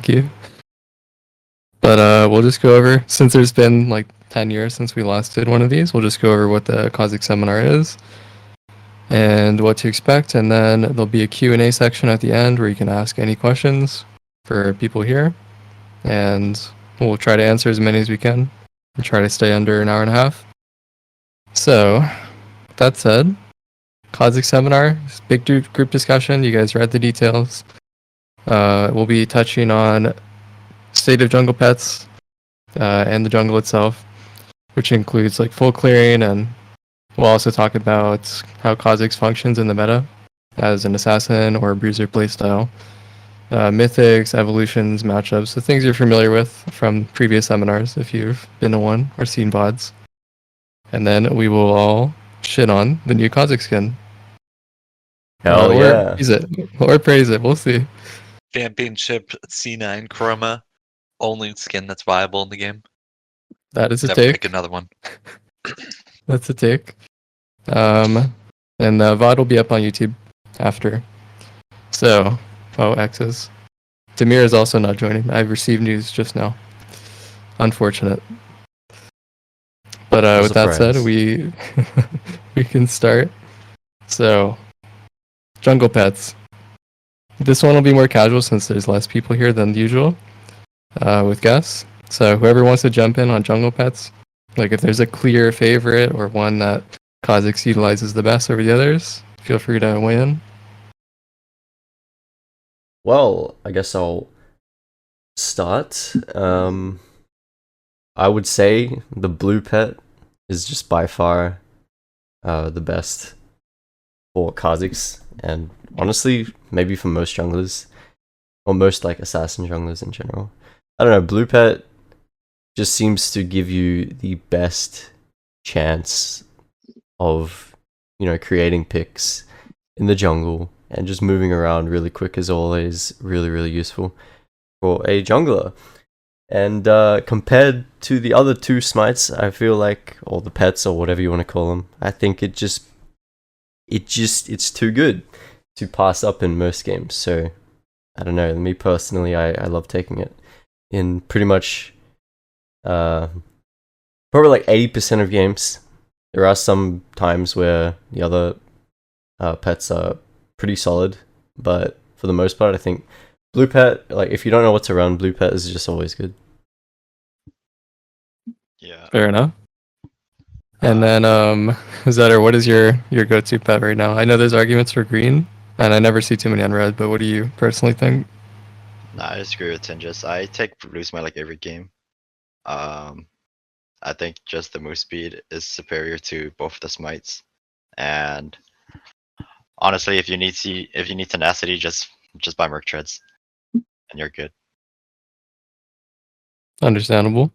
lucky. But we'll just go over, since there's been like 10 years since we last did one of these, we'll just go over what the Kha'Zix Seminar is and what to expect, and then there'll be a Q&A section at the end where you can ask any questions for people here, and we'll try to answer as many as we can and try to stay under an hour and a half. So, with that said, Kha'Zix Seminar, big group discussion. You guys read the details. We'll be touching on state of jungle pets and the jungle itself, which includes like full clearing, and we'll also talk about how Kha'Zix functions in the meta as an assassin or bruiser playstyle, mythics, evolutions, matchups, the things you're familiar with from previous seminars if you've been to one or seen VODs. And then we will all shit on the new Kha'Zix skin. Hell yeah. Or praise it. We'll see. Championship C9 Chroma. Only skin that's viable in the game. That is a Never take. pick another one. That's a take. And the VOD will be up on YouTube after. So, X's. Demir is also not joining. I've received news just now. Unfortunate. But with that said, we can start. So, jungle pets. This one will be more casual since there's less people here than usual with guests. So whoever wants to jump in on jungle pets, like if there's a clear favorite or one that Kha'Zix utilizes the best over the others, feel free to weigh in. Well, I guess I'll start. I would say the blue pet is just by far the best for Kha'Zix, and honestly, maybe for most junglers, or most like assassin junglers in general. I don't know, blue pet just seems to give you the best chance of, you know, creating picks in the jungle, and just moving around really quick is always really, really useful for a jungler. And compared to the other two smites, I feel like, or the pets or whatever you want to call them, I think it's too good to pass up in most games. So I don't know, me personally, I love taking it in pretty much probably like 80% of games. There are some times where the other pets are pretty solid, but for the most part, I think blue pet, like if you don't know what to run, blue pet is just always good. Yeah. Fair enough. And then, Zetter, what is your go-to pet right now? I know there's arguments for green, and I never see too many on red, but what do you personally think? Nah, I disagree with Tingus. I take blue smite like every game. I think just the move speed is superior to both the smites, and honestly, if you need tenacity, just buy Merc Treads, and you're good. Understandable.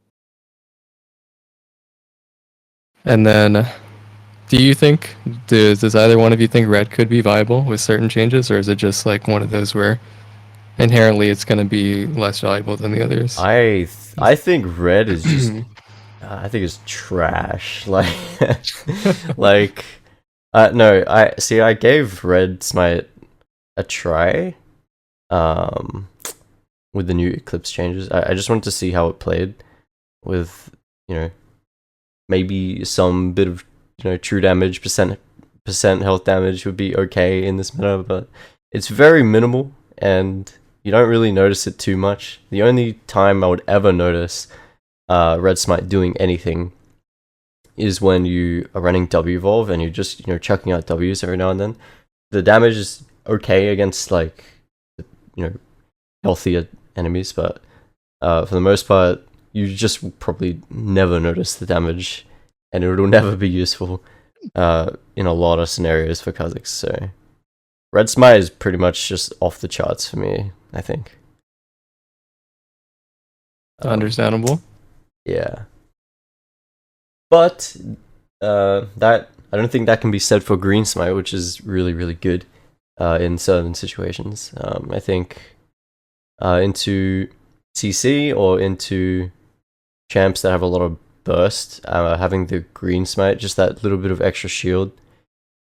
And then, do you think, does either one of you think red could be viable with certain changes, or is it just like one of those where inherently it's going to be less valuable than the others? I think red is just I think it's trash. Like no, I gave red smite a try with the new Eclipse changes. I just wanted to see how it played with, you know, maybe some bit of, you know, true damage, percent health damage would be okay in this meta, but it's very minimal and you don't really notice it too much. The only time I would ever notice red smite doing anything is when you are running W-Evolve and you're just, you know, chucking out Ws every now and then. The damage is okay against, like, you know, healthier enemies, but for the most part, you just probably never notice the damage, and it will never be useful in a lot of scenarios for Kha'Zix. So red smite is pretty much just off the charts for me, I think. Understandable. Yeah. But that I don't think that can be said for green smite, which is really, really good in certain situations. I think into CC or into champs that have a lot of burst, having the green smite, just that little bit of extra shield,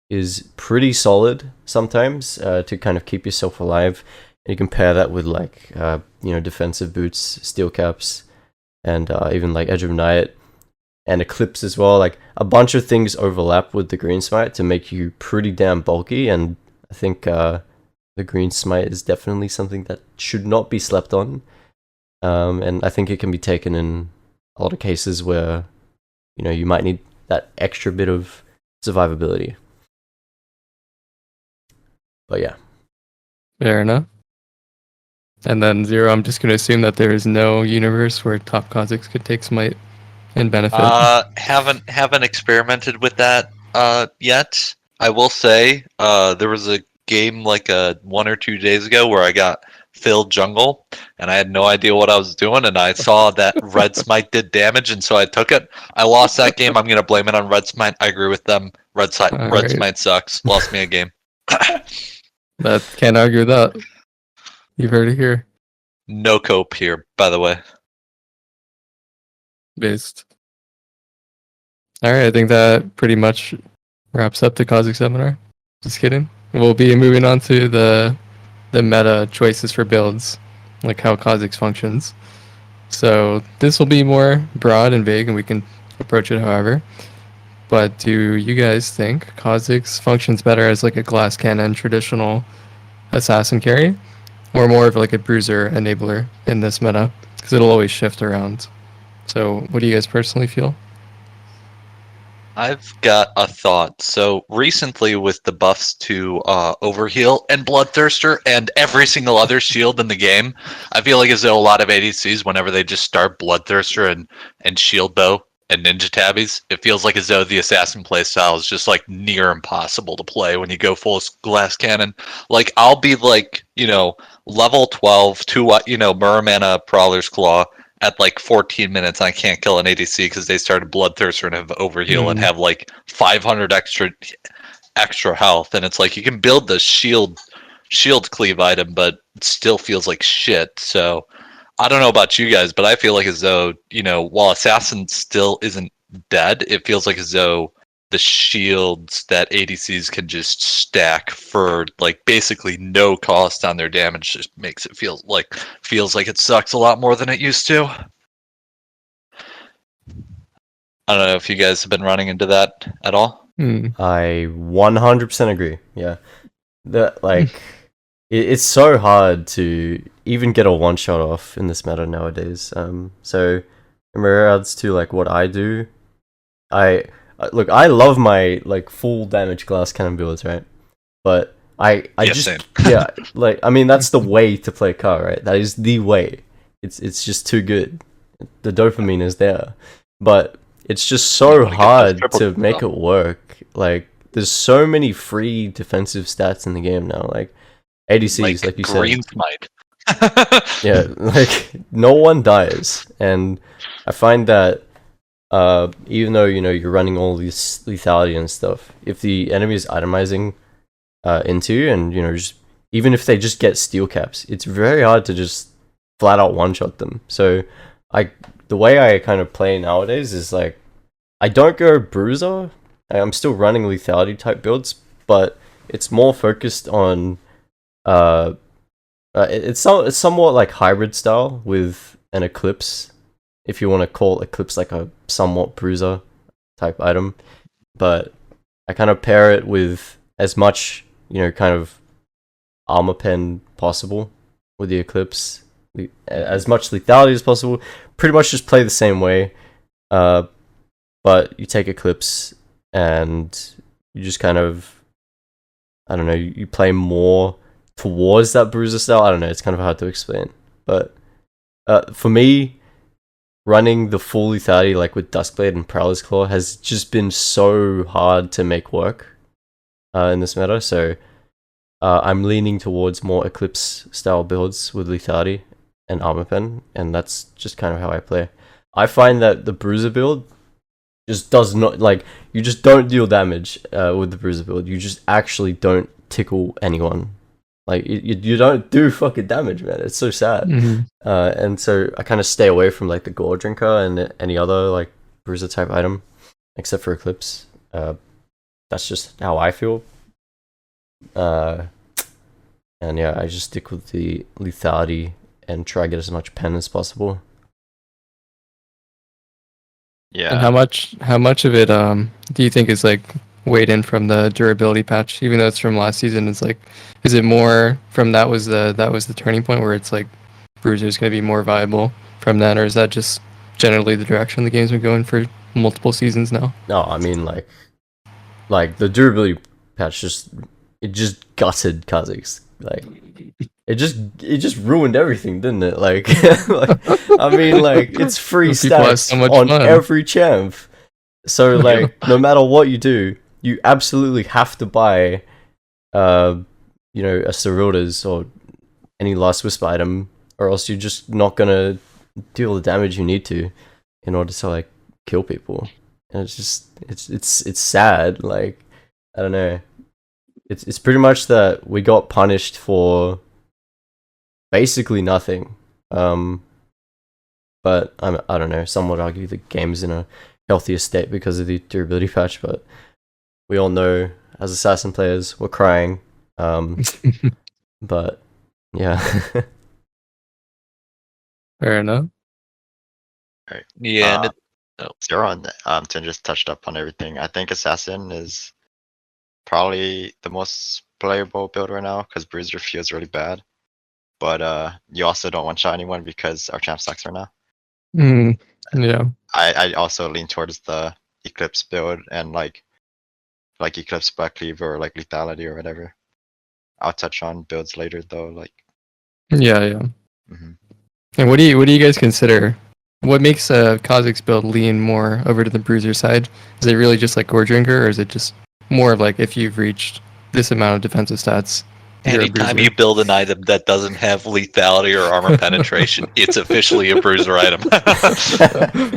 is pretty solid sometimes to kind of keep yourself alive. you compare that with like defensive boots, steel caps, and even like Edge of Night and Eclipse as well. Like a bunch of things overlap with the Green Smite to make you pretty damn bulky, and I think the Green Smite is definitely something that should not be slept on. And I think it can be taken in a lot of cases where you might need that extra bit of survivability. But yeah. Fair enough. And then Zero, I'm just going to assume that there is no universe where top Kha'Zix could take Smite and benefit. Haven't experimented with that yet. I will say there was a game like 1 or 2 days ago where I got filled jungle and I had no idea what I was doing, and I saw that Red Smite did damage, and so I took it. I lost that game. I'm gonna blame it on Red Smite. I agree with them. Red Right. Smite sucks. Lost me a game. That can't argue with that. You've heard it here. No cope here, by the way. Based. Alright, I think that pretty much wraps up the Kha'Zix Seminar. Just kidding. We'll be moving on to the meta choices for builds, like how Kha'Zix functions. So this will be more broad and vague, and we can approach it however. But do you guys think Kha'Zix functions better as like a glass cannon traditional assassin carry, or more of like a bruiser enabler in this meta? Because it'll always shift around. So what do you guys personally feel? I've got a thought. So recently with the buffs to Overheal and Bloodthirster and every single other shield in the game, I feel like as though a lot of ADCs, whenever they just start Bloodthirster and Shield Bow and Ninja Tabbies, it feels like as though the Assassin playstyle is just like near impossible to play when you go full glass cannon. Like I'll be like, level 12 to Muramana Prowler's Claw at like 14 minutes, and I can't kill an ADC because they started Bloodthirster and have Overheal and have like 500 extra health, and it's like you can build the shield cleave item, but it still feels like shit. So I don't know about you guys, but I feel like as though while Assassin still isn't dead, it feels like as though the shields that ADCs can just stack for like basically no cost on their damage just makes it feels like it sucks a lot more than it used to. I don't know if you guys have been running into that at all. I 100% agree. Yeah. It's so hard to even get a one shot off in this meta nowadays. So in regards to like what I do, I love my like full damage glass cannon builds, right? But I just same. yeah, like I mean that's the way to play Ka, right? That is the way. It's just too good. The dopamine is there, but it's just so hard to make it work. Like there's so many free defensive stats in the game now, like ADCs, like you said. Green Smite. Yeah, like no one dies, and I find that even though you're running all this lethality and stuff, if the enemy is itemizing into you, and just even if they just get steel caps, it's very hard to just flat out one shot them. So the way I kind of play nowadays is like I don't go bruiser. I'm still running lethality type builds, but it's more focused on it's somewhat like hybrid style with an Eclipse, if you want to call Eclipse like a somewhat bruiser type item. But I kind of pair it with as much kind of armor pen possible with the Eclipse, as much lethality as possible. Pretty much just play the same way, but you take Eclipse and you just kind of, I don't know, you play more towards that bruiser style. I don't know, it's kind of hard to explain. But for me, running the full lethality like with Duskblade and Prowler's Claw has just been so hard to make work in this meta. So I'm leaning towards more Eclipse style builds with lethality and armor pen, and that's just kind of how I play. I find that the bruiser build just does not, like, you just don't deal damage with the bruiser build. You just actually don't tickle anyone. Like, you don't do fucking damage, man. It's so sad. And so I kind of stay away from like the Gore Drinker and any other like bruiser type item, except for Eclipse. That's just how I feel. And And yeah, I just stick with the lethality and try to get as much pen as possible. Yeah. And how much of it do you think is like weighed in from the durability patch? Even though it's from last season, it's like, is it more from that was the turning point where it's like Bruiser's gonna be more viable from that, or is that just generally the direction the game's been going for multiple seasons now? No, I mean like the durability patch just gutted Kha'Zix. Like it just ruined everything, didn't it? Like, I mean, like it's free People have stats so much on fun. every champ. So like, no matter what you do, you absolutely have to buy, you know, a Serilda's or any Last Wisp item, or else you're just not gonna deal the damage you need to in order to like kill people. And it's just it's sad. Like, I don't know. It's pretty much that we got punished for basically nothing. But I don't know. Some would argue the game's in a healthier state because of the durability patch. But we all know as assassin players, we're crying. But yeah. Fair enough. Yeah, and Zero and Tin just touched up on everything. I think Assassin is probably the most playable build right now because Bruiser feels really bad. But you also don't one shot anyone because our champ sucks right now. Yeah. I also lean towards the Eclipse build and like Eclipse Black Cleave or like Lethality or whatever. I'll touch on builds later though. Like, Yeah. mhm. And what do you guys consider? What makes a Kha'Zix build lean more over to the Bruiser side? Is it really just like Gore Drinker, or is it just more of like if you've reached this amount of defensive stats, you're a anytime Bruiser? you build an item that doesn't have lethality or armor penetration, it's officially a bruiser item.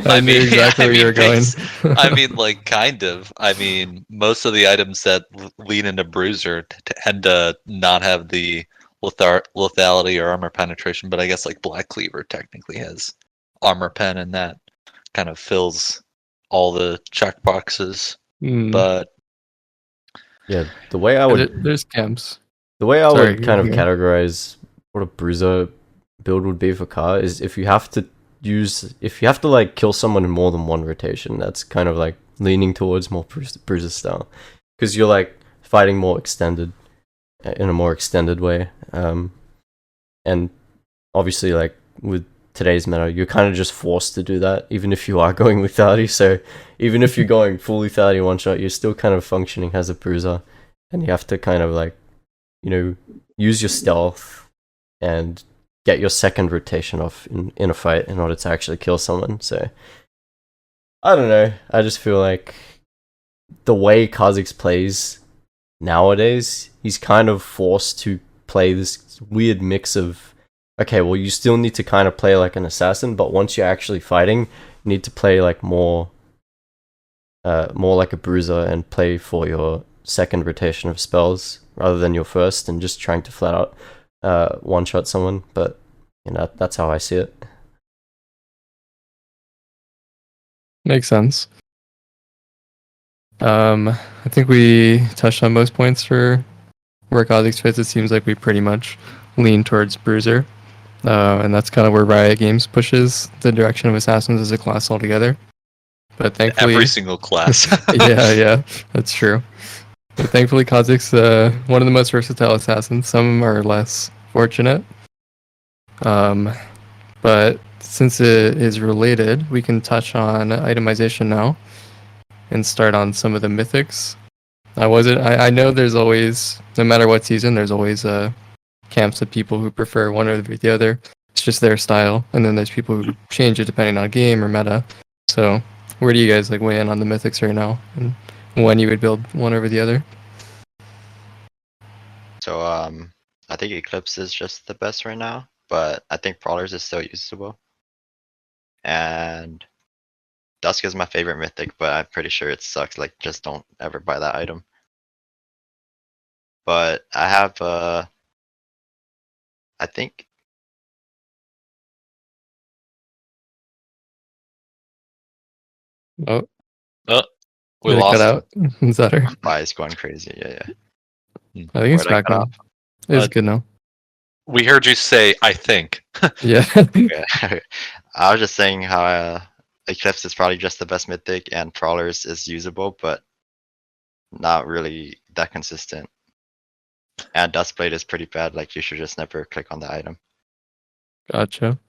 I knew exactly where you were going. I mean, like, kind of. I mean, most of the items that lean into bruiser tend to not have the lethality or armor penetration, but I guess like Black Cleaver technically has armor pen, and that kind of fills all the check boxes. But Yeah, the way I would there's camps. The way I Sorry, would kind of you go. categorize what a bruiser build would be for Ka is if you have to like kill someone in more than one rotation, that's kind of like leaning towards more bruiser style, because you're like fighting more extended in a more extended way, and obviously like with today's meta, you're kind of just forced to do that, even if you are going lethality. So even if you're going full lethality one shot, you're still kind of functioning as a bruiser, and you have to kind of like, you know, use your stealth and get your second rotation off in a fight in order to actually kill someone. So I don't know. I just feel like the way Kha'Zix plays nowadays, he's kind of forced to play this weird mix of, okay, well, you still need to kind of play like an assassin, but once you're actually fighting, you need to play like more like a bruiser and play for your second rotation of spells rather than your first, and just trying to flat out one shot someone. But you know, that's how I see it. Makes sense. I think we touched on most points for where Kha'Zix fits. It seems like we pretty much lean towards Bruiser. And that's kind of where Riot Games pushes the direction of Assassins as a class altogether. But thankfully... every single class. yeah, that's true. But thankfully Kha'Zix, one of the most versatile assassins. Some are less fortunate. But since it is related, we can touch on itemization now and start on some of the mythics. I know there's always, no matter what season, there's always camps of people who prefer one over the other. It's just their style. And then there's people who change it depending on game or meta. So where do you guys like weigh in on the mythics right now, and when you would build one over the other? So I think Eclipse is just the best right now, but I think Brawlers is still usable. And Dusk is my favorite mythic, but I'm pretty sure it sucks. Like, just don't ever buy that item. But I have I think Oh, We did it lost cut him. out? Is that her? Bi is going crazy. Yeah. I think it's Where'd I back cut now. off? It's good now. We heard you say, I think. Yeah. Yeah. I was just saying how Eclipse is probably just the best mythic, and Prowlers is usable, but not really that consistent. And Dustblade is pretty bad. Like you should just never click on the item. Gotcha.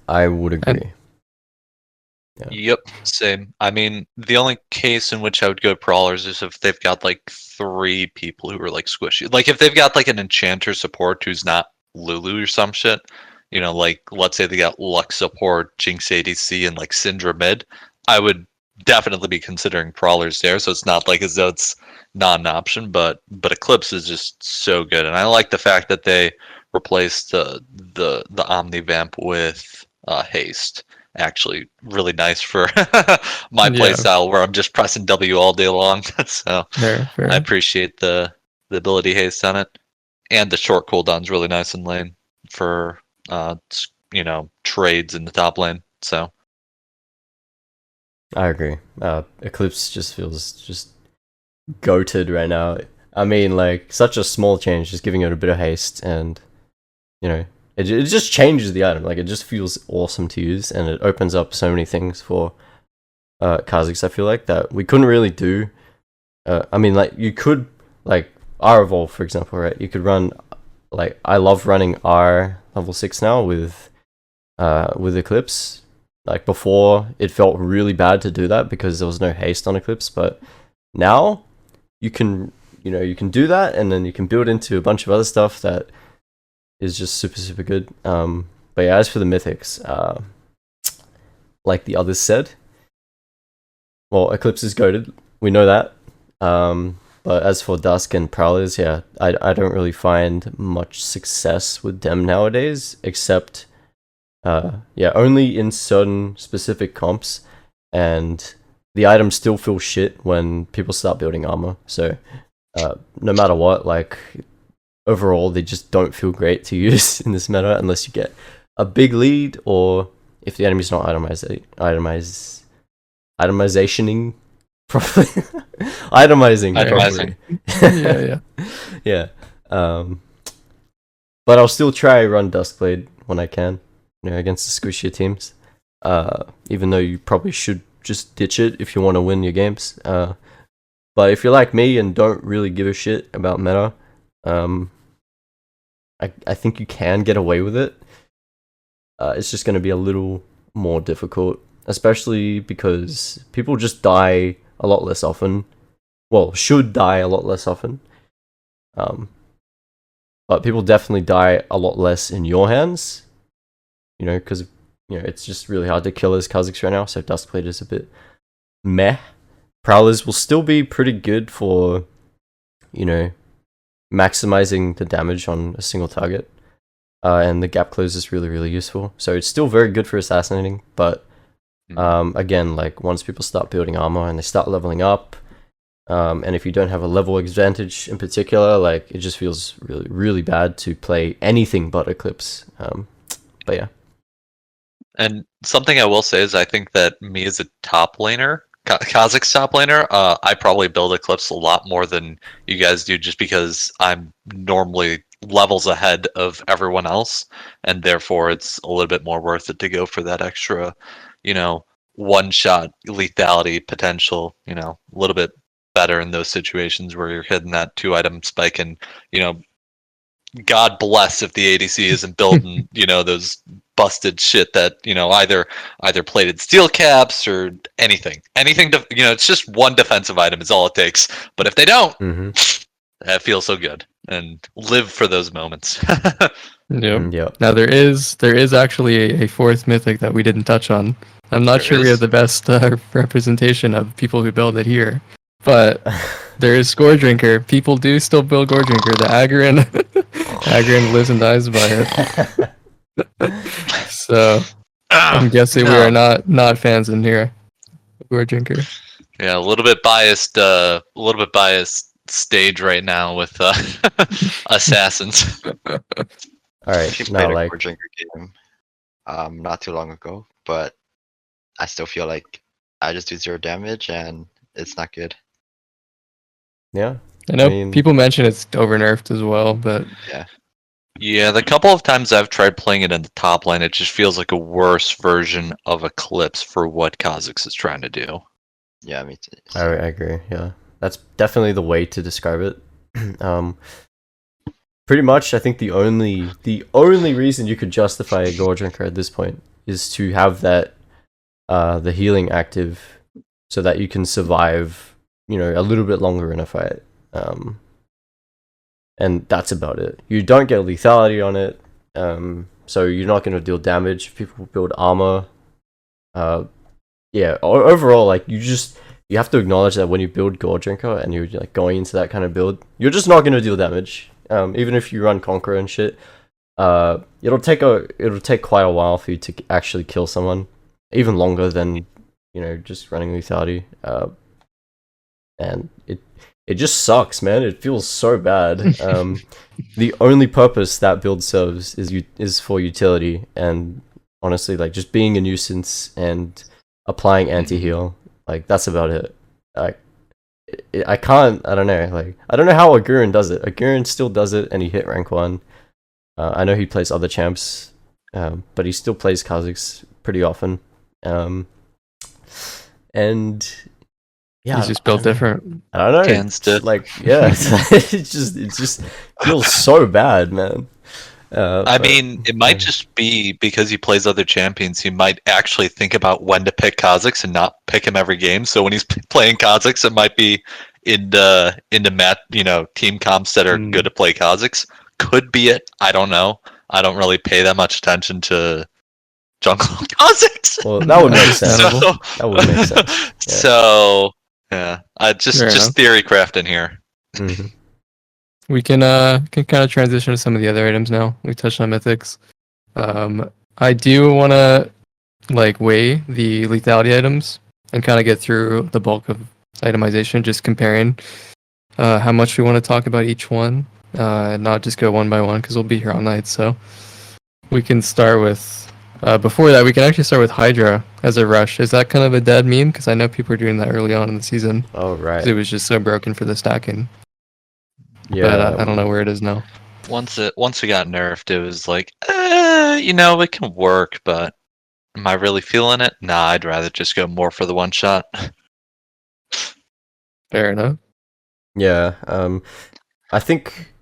I would agree. Yep, same. I mean, the only case in which I would go Prowlers is if they've got like 3 people who are like squishy. Like if they've got like an enchanter support who's not Lulu or some shit. You know, like let's say they got Lux support, Jinx ADC, and like Syndra mid. I would definitely be considering Prowlers there. So it's not like as though it's not an option, but Eclipse is just so good, and I like the fact that they replaced the Omnivamp with Haste. Actually, really nice for my Yeah. playstyle where I'm just pressing W all day long. So Fair. I appreciate the ability haste on it, and the short cooldown's really nice in lane for trades in the top lane. So I agree. Eclipse just feels just goated right now. I mean, like, such a small change, just giving it a bit of haste, and, you know, it just changes the item. Like, it just feels awesome to use, and it opens up so many things for Kha'Zix, I feel like, that we couldn't really do. I mean, like, you could, like, R Evolve, for example, right? You could run, like, I love running R level 6 now with Eclipse. Like, before, it felt really bad to do that because there was no haste on Eclipse, but now you can do that, and then you can build into a bunch of other stuff that is just super good. But yeah, as for the mythics, like the others said, well, Eclipse is goated, we know that. But as for Dusk and Prowlers, yeah, I don't really find much success with them nowadays, except only in certain specific comps, and the items still feel shit when people start building armor. So no matter what, like, overall, they just don't feel great to use in this meta unless you get a big lead, or if the enemy's not itemizationing properly. Itemizing properly. Yeah. But I'll still try run Duskblade when I can, against the squishier teams. Even though you probably should just ditch it if you want to win your games. But if you're like me and don't really give a shit about meta, I think you can get away with it. It's just going to be a little more difficult, especially because people just die a lot less often. Well, should die a lot less often. But people definitely die a lot less in your hands, because it's just really hard to kill as Kha'Zix right now, so Duskblade is a bit meh. Prowlers will still be pretty good for, maximizing the damage on a single target. And the gap close is really, really useful. So it's still very good for assassinating, but again, like, once people start building armor and they start leveling up, and if you don't have a level advantage in particular, like, it just feels really, really bad to play anything but Eclipse. But yeah. And something I will say is I think that me as a top laner, Kha'Zix top laner, I probably build Eclipse a lot more than you guys do, just because I'm normally levels ahead of everyone else, and therefore it's a little bit more worth it to go for that extra, one-shot lethality potential, a little bit better in those situations where you're hitting that 2-item spike, and, God bless if the ADC isn't building, those busted shit that, either plated steel caps or anything to, it's just one defensive item is all it takes. But if they don't, that feels so good, and live for those moments. Yep. Now there is actually a fourth mythic that we didn't touch on. I'm not sure we have the best representation of people who build it here, but there is Gore Drinker. People do still build Gore Drinker. The Agron lives and dies by it. So I'm guessing we are not fans in here. Gore Drinker. Yeah, a little bit biased. Stage right now with assassins. All right, I played a Gore Drinker game not too long ago, but I still feel like I just do 0 damage and it's not good. Yeah, I know people mention it's over nerfed as well, but yeah, Yeah, the couple of times I've tried playing it in the top lane, it just feels like a worse version of Eclipse for what Kha'Zix is trying to do. Yeah, me too. I agree. Yeah, that's definitely the way to describe it. Pretty much, I think the only reason you could justify a Gore Drinker at this point is to have that the healing active, so that you can survive, you know, a little bit longer in a fight. And that's about it. You don't get lethality on it, so you're not going to deal damage. If people build armor, yeah. Overall, like you have to acknowledge that when you build Gore Drinker and you're like going into that kind of build, you're just not going to deal damage. Even if you run Conqueror and shit, it'll take quite a while for you to actually kill someone, even longer than, you know, just running lethality. And it just sucks, man. It feels so bad. The only purpose that build serves is for utility, and honestly, like just being a nuisance and applying anti-heal, like that's about it. I can't. I don't know. Like I don't know how Agurin does it. Agurin still does it, and he hit rank 1. I know he plays other champs, but he still plays Kha'Zix pretty often. And yeah, He's just built different. I don't know. Cans to- Like, yeah, it just feels so bad, man. I mean, it might just be because he plays other champions. He might actually think about when to pick Kha'Zix and not pick him every game. So when he's playing Kha'Zix, it might be into team comps that are good to play Kha'Zix. Could be it. I don't know. I don't really pay that much attention to jungle Kha'Zix. Well, that would make sense. So, That would make sense. Yeah. So yeah, just theory crafting here. Mm-hmm. We can kind of transition to some of the other items now. We touched on mythics. I do want to like weigh the lethality items and kind of get through the bulk of itemization, just comparing how much we want to talk about each one, and not just go one by one because we'll be here all night. So we can start with. Before that, we can actually start with Hydra as a rush. Is that kind of a dead meme? Because I know people are doing that early on in the season. Oh, right. 'Cause it was just so broken for the stacking. Yeah. But I don't know where it is now. Once it got nerfed, it was like, it can work, but am I really feeling it? Nah, I'd rather just go more for the one shot. Fair enough. Yeah. I think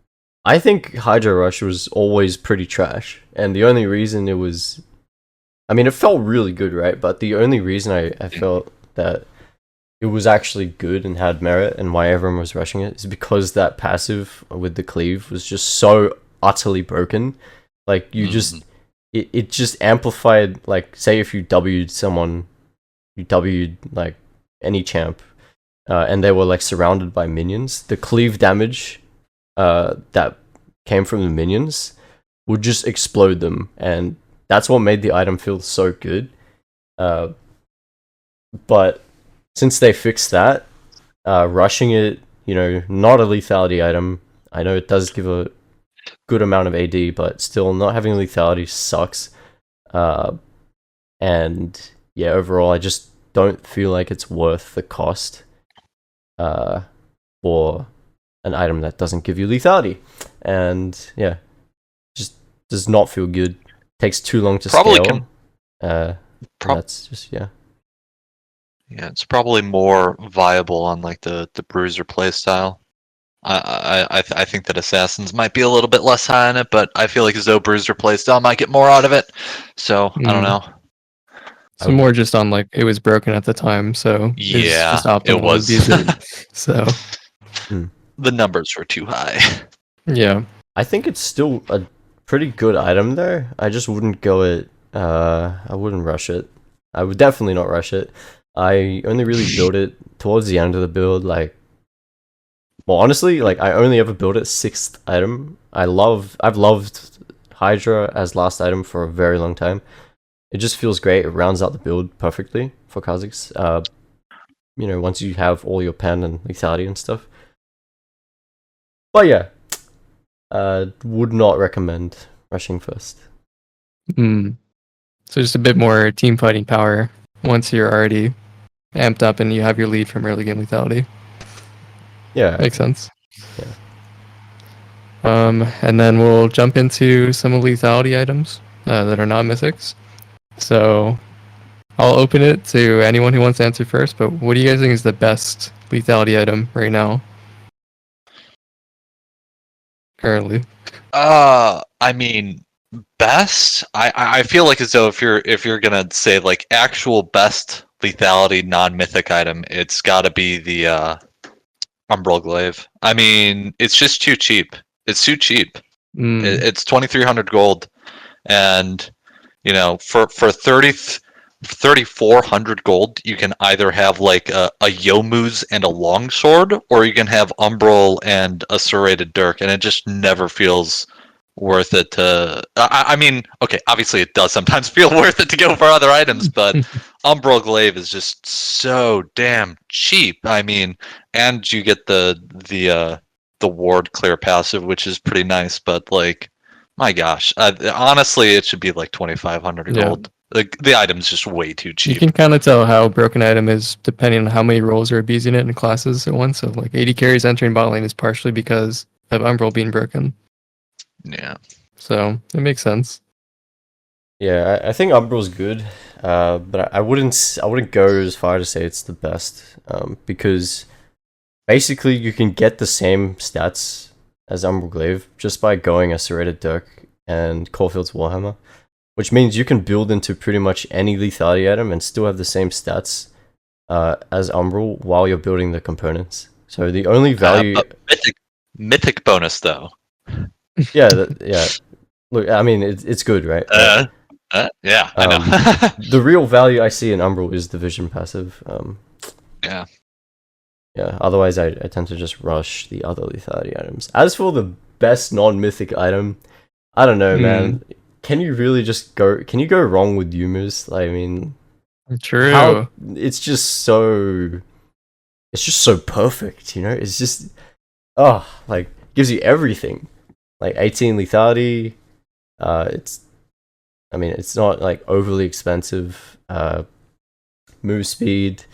Hydra Rush was always pretty trash, and the only reason it was, I mean, it felt really good, right? But the only reason I felt that it was actually good and had merit and why everyone was rushing it is because that passive with the cleave was just so utterly broken. Like you just it just amplified, like say if you W'd someone, you W'd like any champ, and they were like surrounded by minions, the cleave damage that came from the minions would just explode them, and that's what made the item feel so good. But since they fixed that, rushing it, not a lethality item. I know it does give a good amount of AD, but still not having lethality sucks. And yeah, overall, I just don't feel like it's worth the cost for an item that doesn't give you lethality. And yeah, just does not feel good. Takes too long to scale. That's just, yeah. Yeah, it's probably more viable on like the bruiser playstyle. I think that assassins might be a little bit less high on it, but I feel like as though bruiser playstyle might get more out of it. So I don't know. So more just on like it was broken at the time, so yeah, it's just it was. So the numbers were too high. Yeah, I think it's still a pretty good item there. I just wouldn't go it. I wouldn't rush it. I would definitely not rush it. I only really built it towards the end of the build, like, well, honestly, like, I only ever built it 6th item. I've loved Hydra as last item for a very long time. It just feels great. It rounds out the build perfectly for Kha'Zix. Once you have all your pen and lethality and stuff. But yeah, would not recommend rushing first. So just a bit more team fighting power once you're already amped up and you have your lead from early game lethality. Yeah, Makes sense. Yeah. And then we'll jump into some lethality items that are not mythics. So I'll open it to anyone who wants to answer first, but what do you guys think is the best lethality item right now? Currently. I mean, best. I feel like as though if you're gonna say like actual best lethality non-mythic item, it's got to be the Umbral Glaive. I mean, it's just too cheap. It's too cheap. Mm. It's 2,300 gold, and you know, for 3,400 gold, you can either have like a Yomu's and a longsword, or you can have Umbral and a serrated dirk, and it just never feels worth it to. I mean, okay, obviously it does sometimes feel worth it to go for other items, but Umbral Glaive is just so damn cheap. I mean, and you get the ward clear passive, which is pretty nice, but like, my gosh, honestly, it should be like 2,500 Yeah. gold. The item's just way too You cheap. can kind of tell how a broken item is depending on how many roles are abusing it in classes at once. So like 80 carries entering bot lane is partially because of Umbral being broken. Yeah. So it makes sense. Yeah, I think Umbral's good, but I wouldn't go as far to say it's the best, because basically you can get the same stats as Umbral Glaive just by going a Serrated Dirk and Caulfield's Warhammer, which means you can build into pretty much any lethality item and still have the same stats as Umbral while you're building the components. So the only value, But mythic bonus though. yeah. Look, I mean, it's good, right? Yeah, I know. The real value I see in Umbral is the vision passive. Yeah. Yeah, otherwise I tend to just rush the other lethality items. As for the best non-mythic item, I don't know, man. Can you really just go... Can you go wrong with Yumus? I mean... True. It's just so... It's just so perfect, you know? It's just... Oh, like, gives you everything. Like, 18 lethality. It's... I mean, it's not, like, overly expensive. Move speed.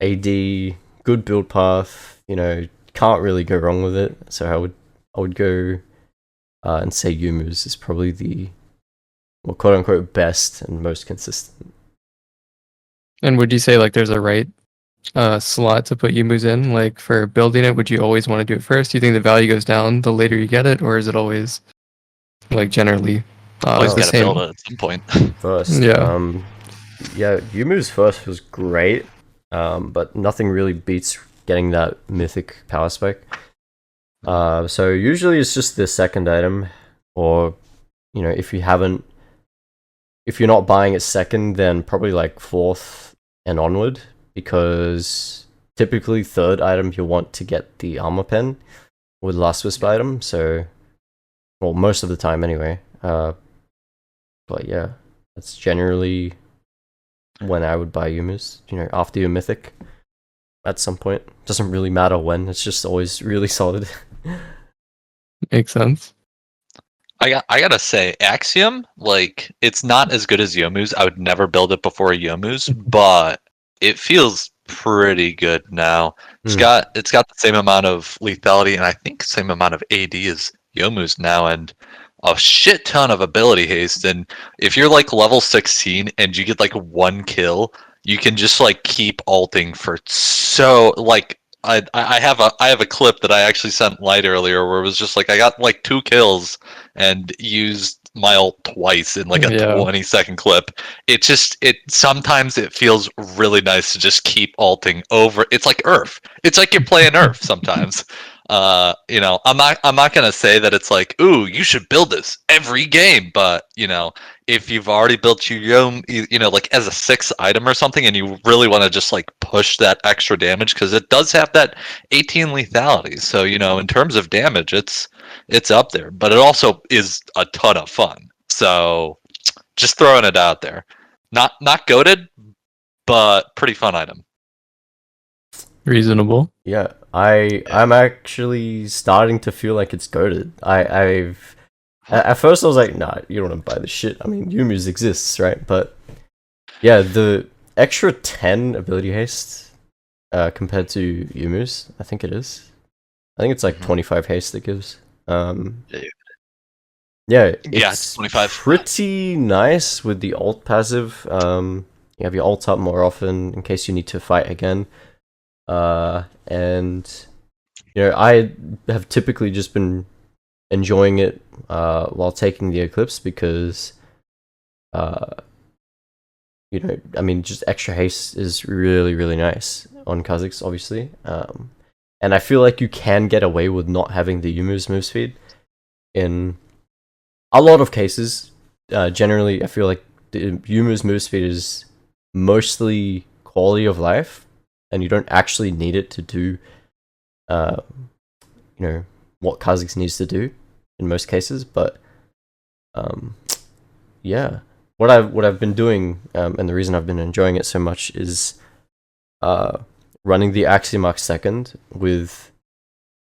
AD... Good build path, you know, can't really go wrong with it. So I would go and say Yumu's is probably the, well, quote unquote best and most consistent. And would you say like there's a right slot to put Yumus in? Like for building it, would you always want to do it first? Do you think the value goes down the later you get it, or is it always like generally Always the gotta same? build it at some point. First, Yeah. Yeah, Yumu's first was great, but nothing really beats getting that mythic power spike. So usually it's just the second item, or you know, if you're not buying it second, then probably like fourth and onward, because typically third item you'll want to get the armor pen with last wisp item. So, well, most of the time anyway. But yeah, that's generally when I would buy Yumus, you know, after your mythic at some point. Doesn't really matter when, it's just always really solid. Makes sense. I gotta say, Axiom, like, it's not as good as Yomu's. I would never build it before Yomu's, but it feels pretty good now. It's got the same amount of lethality and I think same amount of AD as Yomu's now, and a shit ton of ability haste. And if you're like level 16 and you get like one kill, you can just like keep ulting for so like I have a clip that I actually sent Light earlier where it was just like I got like 2 kills and used my ult twice in like a Yeah. 20-second clip. It sometimes it feels really nice to just keep ulting over. It's like Earth. It's like you're playing Earth sometimes. You know, I'm not gonna say that it's like, ooh, you should build this every game, but you know, if you've already built your own, you know, like as a 6th item or something, and you really want to just like push that extra damage, because it does have that 18 lethality. So you know, in terms of damage, it's up there, but it also is a ton of fun. So just throwing it out there, not goated, but pretty fun item. Reasonable. Yeah, I'm actually starting to feel like it's goated. At first I was like, nah, you don't want to buy this shit. I mean, Yumu's exists, right? But yeah, the extra 10 ability haste compared to Yumu's, I think it is. I think it's like 25 haste it gives. Yeah, Yeah, Yeah, it's 25. pretty nice with the ult passive. You have your ult up more often in case you need to fight again. And you know, I have typically just been enjoying it while taking the eclipse because you know, I mean, just extra haste is really, really nice on Kha'Zix, obviously. And I feel like you can get away with not having the Yumu's move speed in a lot of cases. Generally, I feel like the Yumu's move speed is mostly quality of life, and you don't actually need it to do, you know, what Kha'Zix needs to do in most cases. But yeah, what I've been doing, and the reason I've been enjoying it so much is running the Axiom Arc second with,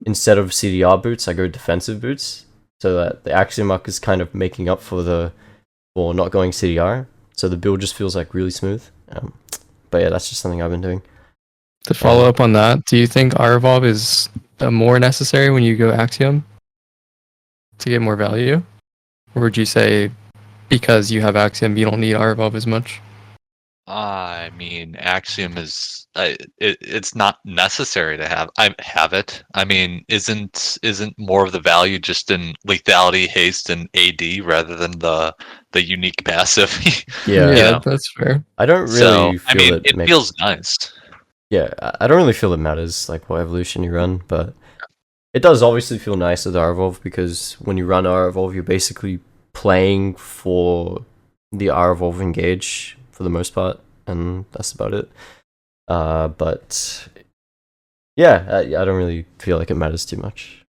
instead of CDR boots, I go defensive boots, so that the Axiom Arc is kind of making up for not going CDR. So the build just feels like really smooth. But yeah, that's just something I've been doing. To follow up on that, do you think R-Evolve is more necessary when you go Axiom to get more value? Or would you say because you have Axiom, you don't need R-Evolve as much? I mean, Axiom is it's not necessary to have. I have it. I mean, isn't more of the value just in lethality, haste, and AD rather than the unique passive? Yeah, You know? That's fair. I don't So really I feel mean, it. it feels nice. Yeah, I don't really feel it matters like what evolution you run, but it does obviously feel nice with R-Evolve because when you run R-Evolve, you're basically playing for the R-Evolve engage for the most part, and that's about it. But yeah, I don't really feel like it matters too much.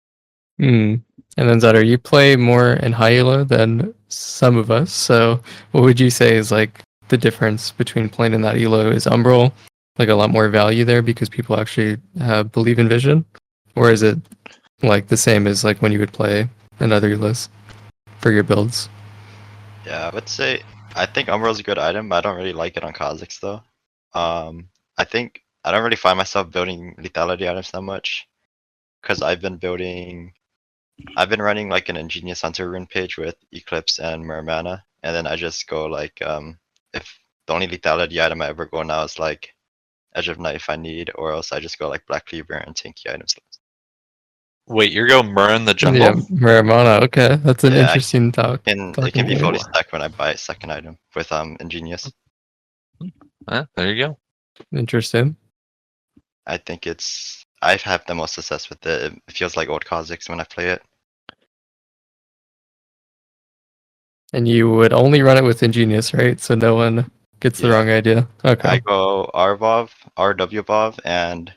Hmm. And then Zutter, you play more in high elo than some of us. So what would you say is like the difference between playing in that elo? Is Umbral like a lot more value there because people actually believe in vision? Or is it like the same as like when you would play another elos for your builds? yeah, I would say I think Umbrel's a good item. I don't really like it on Kha'Zix though. I think I don't really find myself building lethality items that much because I've been running like an Ingenious Hunter rune page with Eclipse and Mermana, and then I just go like if the only lethality item I ever go now is like Edge of Night if I need, or else I just go like Black Cleaver and tanky items. Wait, you're going Mur in the jungle? Yeah, Maramana. Okay, that's an Yeah, interesting talk. And it talking can be point. fully stacked when I buy a second item with Ingenious. There you go. Interesting. I think I have the most success with it. It feels like old Kha'Zix when I play it. And you would only run it with Ingenious, right? So no one gets the Yeah. wrong idea. Okay. I go RVOV, RWVOV, and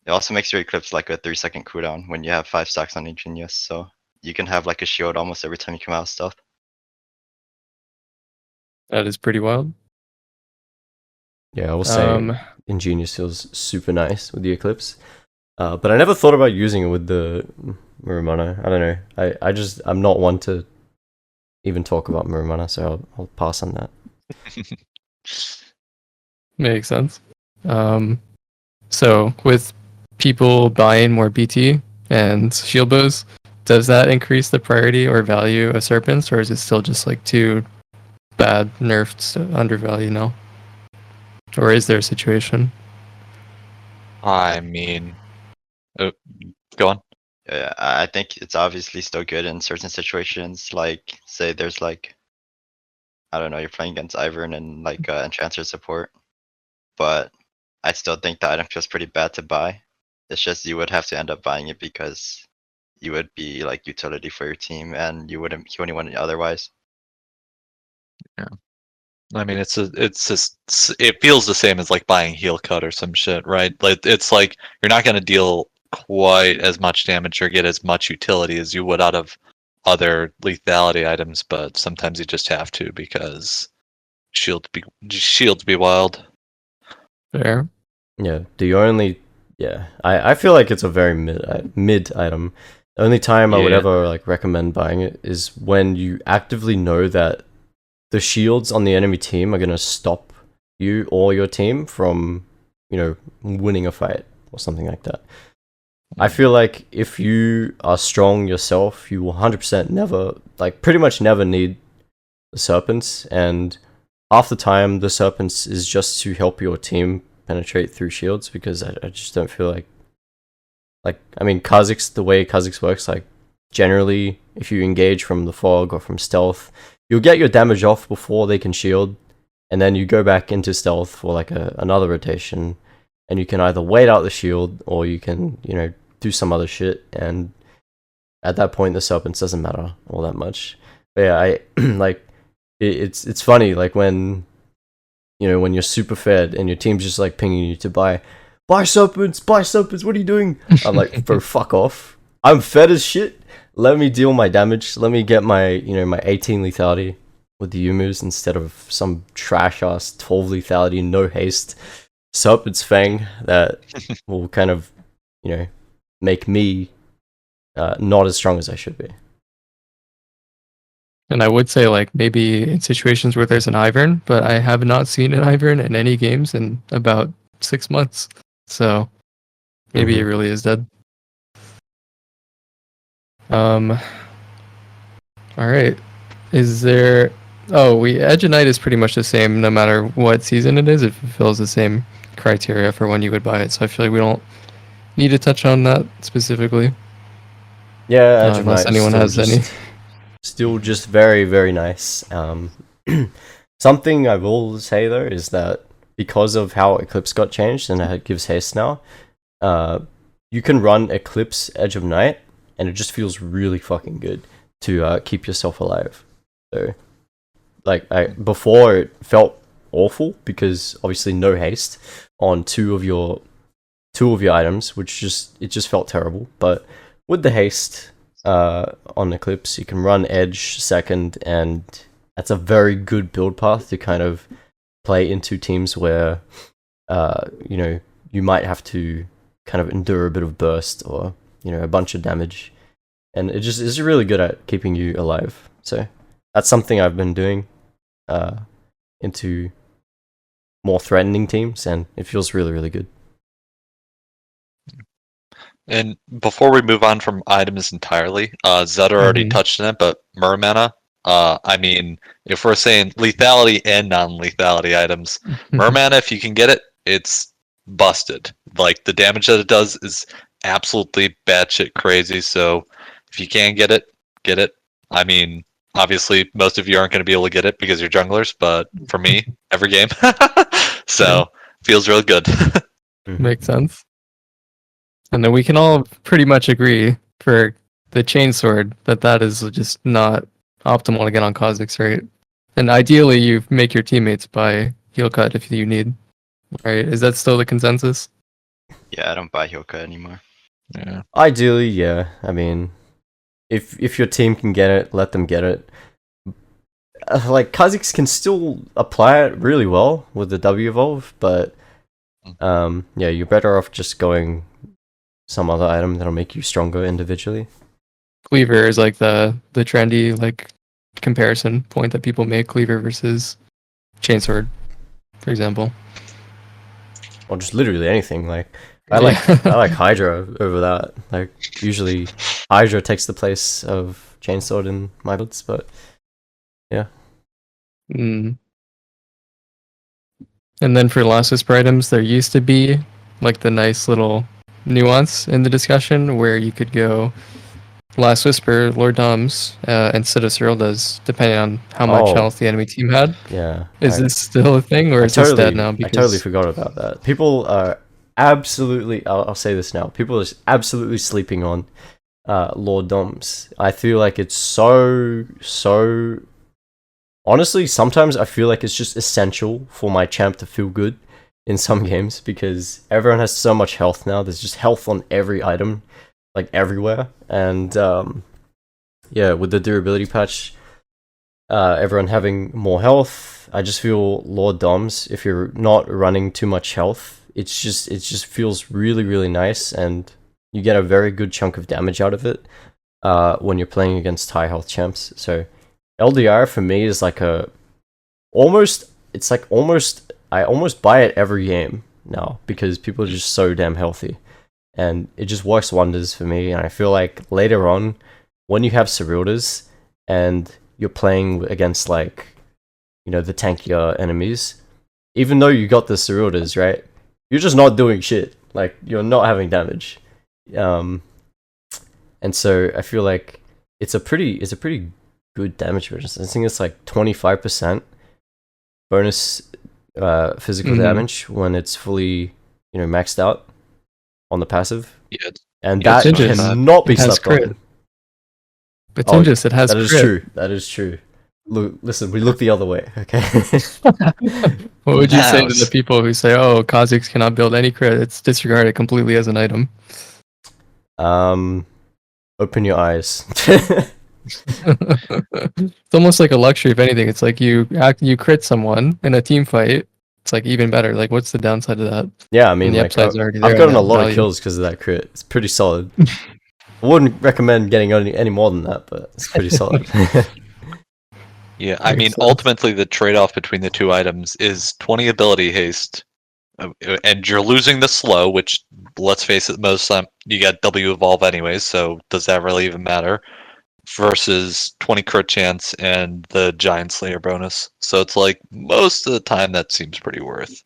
it also makes your Eclipse like a 3-second cooldown when you have 5 stacks on Ingenious, so you can have like a shield almost every time you come out of stealth. That is pretty wild. Yeah, I will say Ingenious feels super nice with the Eclipse. But I never thought about using it with the Muramana. I don't know. I'm not one to even talk about Muramana, so I'll pass on that. Makes sense. So with people buying more BT and shield bows, does that increase the priority or value of serpents, or is it still just like too bad nerfed undervalue now? Or is there a situation? I mean, go on. Yeah, I think it's obviously still good in certain situations, like say there's like, I don't know, you're playing against Ivern and like Enchanter support, but I still think the item feels pretty bad to buy. It's just you would have to end up buying it because you would be like utility for your team and you wouldn't kill anyone otherwise. Yeah. I mean, it feels the same as like buying heal cut or some shit, right? Like it's like you're not going to deal quite as much damage or get as much utility as you would out of other lethality items, but sometimes you just have to because shields be wild. Fair. Yeah, I feel like it's a very mid item. The only time I would Yeah. ever like recommend buying it is when you actively know that the shields on the enemy team are gonna stop you or your team from, winning a fight or something like that. I feel like if you are strong yourself, you will 100% never, like pretty much never need the serpents, and half the time the serpents is just to help your team penetrate through shields, because I just don't feel like I mean Kha'Zix, the way Kha'Zix works, like generally if you engage from the fog or from stealth, you'll get your damage off before they can shield, and then you go back into stealth for like another rotation, and you can either wait out the shield or you can, you know, do some other shit, and at that point the serpents doesn't matter all that much. But yeah, I like it's funny, like when, you know, when you're super fed and your team's just like pinging you to buy serpents, what are you doing? I'm like, bro, fuck off. I'm fed as shit. Let me deal my damage. Let me get my, you know, my 18 lethality with the Yumus instead of some trash ass 12 lethality, no haste Serpent's Fang that will kind of, you know, make me not as strong as I should be. And I would say, like, maybe in situations where there's an Ivern, but I have not seen an Ivern in any games in about 6 months. So maybe it really is dead. All right. Is there? Oh, Edge of Night is pretty much the same no matter what season it is. It fulfills the same criteria for when you would buy it. So I feel like we don't need to touch on that specifically. Yeah, Edge of unless Night anyone has any. Still just very, very nice. Something I will say though is that because of how Eclipse got changed and it gives haste now, you can run Eclipse Edge of Night and it just feels really fucking good to keep yourself alive. So, like, before it felt awful because obviously no haste on two of your items, which just felt terrible. But with the haste on Eclipse, you can run Edge second, and that's a very good build path to kind of play into teams where you know, you might have to kind of endure a bit of burst or, you know, a bunch of damage, and it just is really good at keeping you alive. So that's something I've been doing into more threatening teams, and it feels really, really good. And before we move on from items entirely, Zeta already touched on it, but Mermana, I mean, if we're saying lethality and non-lethality items, Mermana, if you can get it, it's busted. Like, the damage that it does is absolutely batshit crazy, so if you can get it, get it. I mean, obviously, most of you aren't going to be able to get it because you're junglers, but for me, every game. So, feels real good. Makes sense. And then we can all pretty much agree for the chainsword that is just not optimal to get on Kha'Zix, right? And ideally, you make your teammates buy heal cut if you need, right? Is that still the consensus? Yeah, I don't buy heal cut anymore. Yeah. Ideally, yeah. I mean, if your team can get it, let them get it. Like, Kha'Zix can still apply it really well with the W evolve, but yeah, you're better off just going some other item that'll make you stronger individually. Cleaver is like the trendy like comparison point that people make, Cleaver versus chainsword, for example. Or just literally anything. Like, I like Hydra over that. Like, usually Hydra takes the place of chainsword in my builds, but yeah. And then for last whisper items, there used to be like the nice little nuance in the discussion where you could go Last Whisper, Lord Doms, and Cyril does, depending on how much health the enemy team had. Yeah. Is this still a thing, or is this dead now? I totally forgot about that. People are absolutely, I'll say this now, people are absolutely sleeping on Lord Doms. I feel like it's so... Honestly, sometimes I feel like it's just essential for my champ to feel good in some games, because everyone has so much health now. There's just health on every item, like everywhere. And yeah, with the durability patch, everyone having more health, I just feel Lord Doms, if you're not running too much health, it just feels really, really nice, and you get a very good chunk of damage out of it when you're playing against high health champs. So LDR for me is like I almost buy it every game now, because people are just so damn healthy. and it just works wonders for me. And I feel like later on, when you have Ceruldas and you're playing against like, you know, the tankier enemies, even though you got the Ceruldas, right, you're just not doing shit. Like, you're not having damage. And so I feel like it's a pretty good damage version. I think it's like 25% bonus physical damage when it's fully, you know, maxed out on the passive. Yeah, And Yeah, that it's just- cannot be it has slept crit. on. But Oh, Tingus, it has That is crit. true. That is true. Look, listen, we look the other way, okay? What would you say to Mouse. the people who say, "Oh, Kha'Zix cannot build any crit; it's disregarded completely as an item"? Open your eyes. It's almost like a luxury. If anything, it's like you crit someone in a team fight. It's like even better. Like, what's the downside of that? Yeah, I mean, And the like, upside's already there I've on gotten a that lot of value. kills because of that crit. It's pretty solid. I wouldn't recommend getting any more than that, but it's pretty solid. Yeah, I mean, Makes sense. ultimately, the trade-off between the two items is 20 ability haste, and you're losing the slow, which, let's face it, most time you get W evolve anyways, so does that really even matter? Versus 20 crit chance and the Giant Slayer bonus. So it's like, most of the time, that seems pretty worth.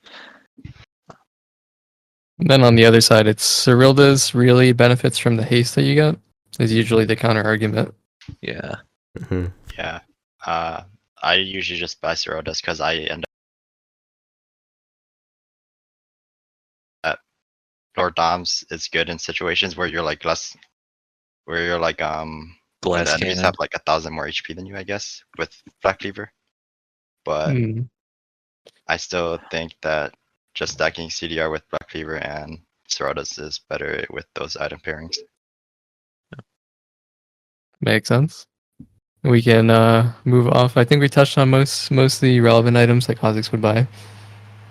And then on the other side, it's Ceruldas really benefits from the haste that you get. Is usually the counter argument. Yeah. Mhm. Yeah. I usually just buy Ceruldas because I end up Lord Doms is good in situations where you're like where the Glass enemies cannon. have like 1,000 more HP than you, I guess, with Black Cleaver. But Hmm. I still think that just stacking CDR with Black Cleaver and Ceruldas is better with those item pairings. Makes sense. We can move off. I think we touched on most of the relevant items that Kha'Zix would buy.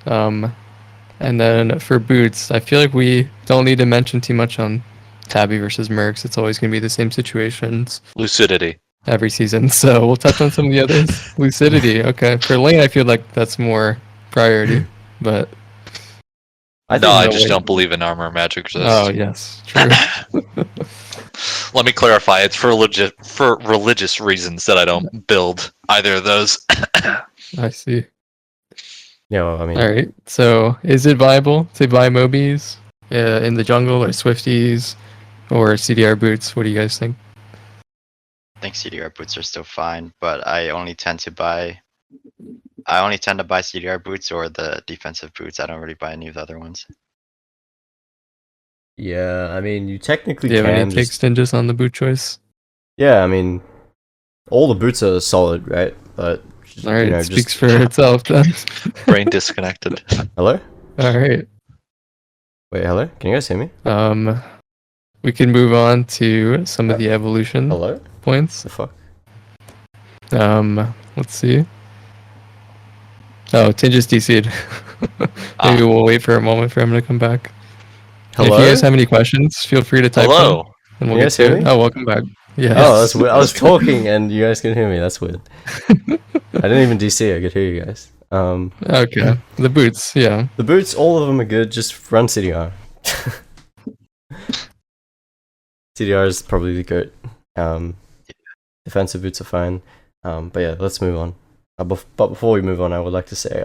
And then for boots, I feel like we don't need to mention too much on Tabby versus Mercs. It's always going to be the same situations Lucidity. every season. So we'll touch on some of the others. Lucidity. Okay. For lane, I feel like that's more priority. But I No, think I no, just wait. don't believe in armor magic resist. Oh, yes. True. Let me clarify. It's for religious reasons that I don't build either of those. I see. Yeah, well, I mean, All right. So is it viable to buy Mobies in the jungle or Swifties or CDR boots? What do you guys think? I think CDR boots are still fine, but I only tend to buy CDR boots or the defensive boots. I don't really buy any of the other ones. yeah, I mean, you technically Do you have any can takes, just... Tinges, on the boot choice? Yeah, I mean, all the boots are solid, right? But, All right, you know, it speaks just... for itself then. Brain disconnected. Hello? All right. Wait, hello? Can you guys hear me? We can move on to some of the evolution Hello? points. The fuck? Let's see. Oh, Tinges DC'd. Maybe Ah. we'll wait for a moment for him to come back. And Hello? if you guys have any questions, feel free to type them, Hello. and we'll Can you get guys to hear it. me? Oh, welcome back. Yeah. Oh, that's weird. I was talking and you guys can hear me. That's weird. I didn't even DC. I could hear you guys. Okay. The boots, yeah. The boots, all of them are good. Just run CDR. CDR is probably the goat. Defensive boots are fine. But yeah, let's move on. But before we move on, I would like to say,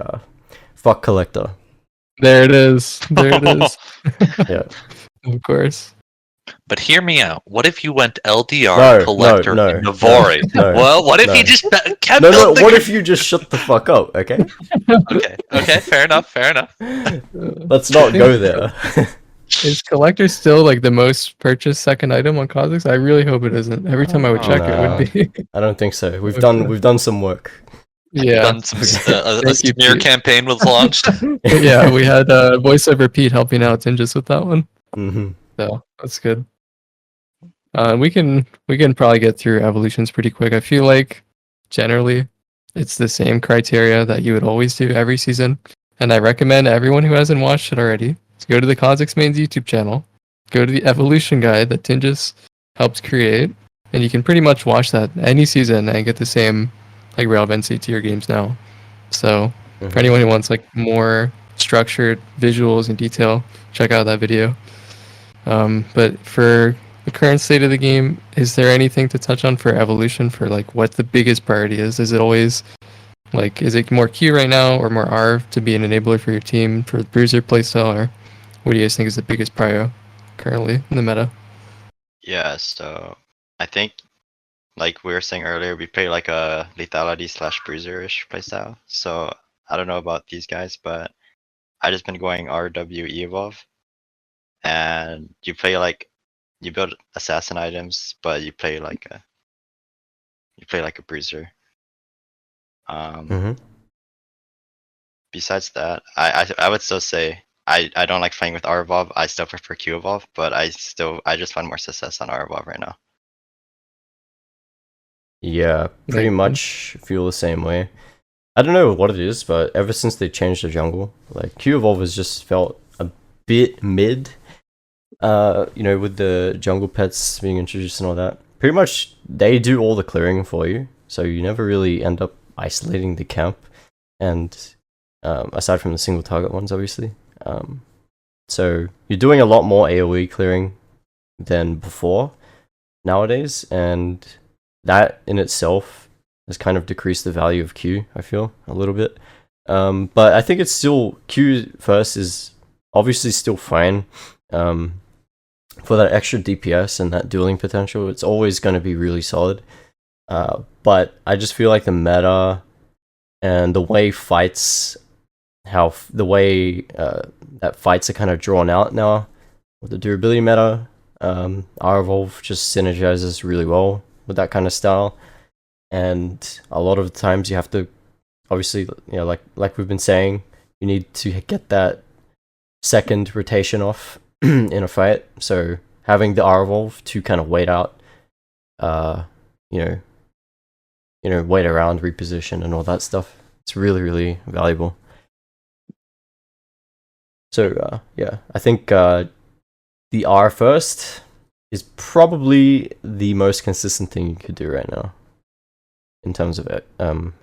fuck collector. There it is. There it is. Yeah. Of course. But hear me out. What if you went LDR, No, Collector, no, and no, Navori? no, Well, what if no. he just kept No, building? what if you just shut the fuck up, okay? Okay, fair enough, fair enough. Let's not go there. Is Collector still like the most purchased second item on Kha'Zix? I really hope it isn't. Every time I would check, it would be. I don't think so. We've Okay. done some work. Yeah. Done some a Thank you, smear Pete. campaign was launched. Yeah, we had voiceover Pete helping out Tinges with that one. Hmm. So that's good. We can probably get through evolutions pretty quick. I feel like generally it's the same criteria that you would always do every season. And I recommend everyone who hasn't watched it already to go to the Kha'Zix Mains YouTube channel, go to the evolution guide that Tinges helped create, and you can pretty much watch that any season and get the same like relevancy to your games now. So for anyone who wants like more structured visuals and detail, check out that video. But for the current state of the game, is there anything to touch on for evolution for like what the biggest priority is? Is it always like, is it more Q right now or more R to be an enabler for your team for the bruiser playstyle, or what do you guys think is the biggest prio currently in the meta? Yeah, so I think, like we were saying earlier, we play like a lethality slash bruiser-ish playstyle. So I don't know about these guys, but I just been going RWE evolve, and you play like you build assassin items, but you play like a bruiser. Mm-hmm. Besides that, I would still say I don't like playing with R evolve. I still prefer Q evolve, but I just find more success on R evolve right now. Yeah, pretty Like, much feel the same way. I don't know what it is, but ever since they changed the jungle, like Q Evolve has just felt a bit mid. With the jungle pets being introduced and all that. Pretty much they do all the clearing for you, so you never really end up isolating the camp. And aside from the single target ones, obviously. So you're doing a lot more AoE clearing than before nowadays, and that in itself has kind of decreased the value of Q, I feel, a little bit. But I think it's still, Q first is obviously still fine. For that extra DPS and that dueling potential, it's always going to be really solid. But I just feel like the meta and the way fights, that fights are kind of drawn out now with the durability meta, our evolve just synergizes really well with that kind of style. And a lot of the times you have to, obviously, like we've been saying, you need to get that second rotation off in a fight. So having the R evolve to kind of wait out, wait around, reposition, and all that stuff. It's really, really valuable. So yeah, I think the R first is probably the most consistent thing you could do right now in terms of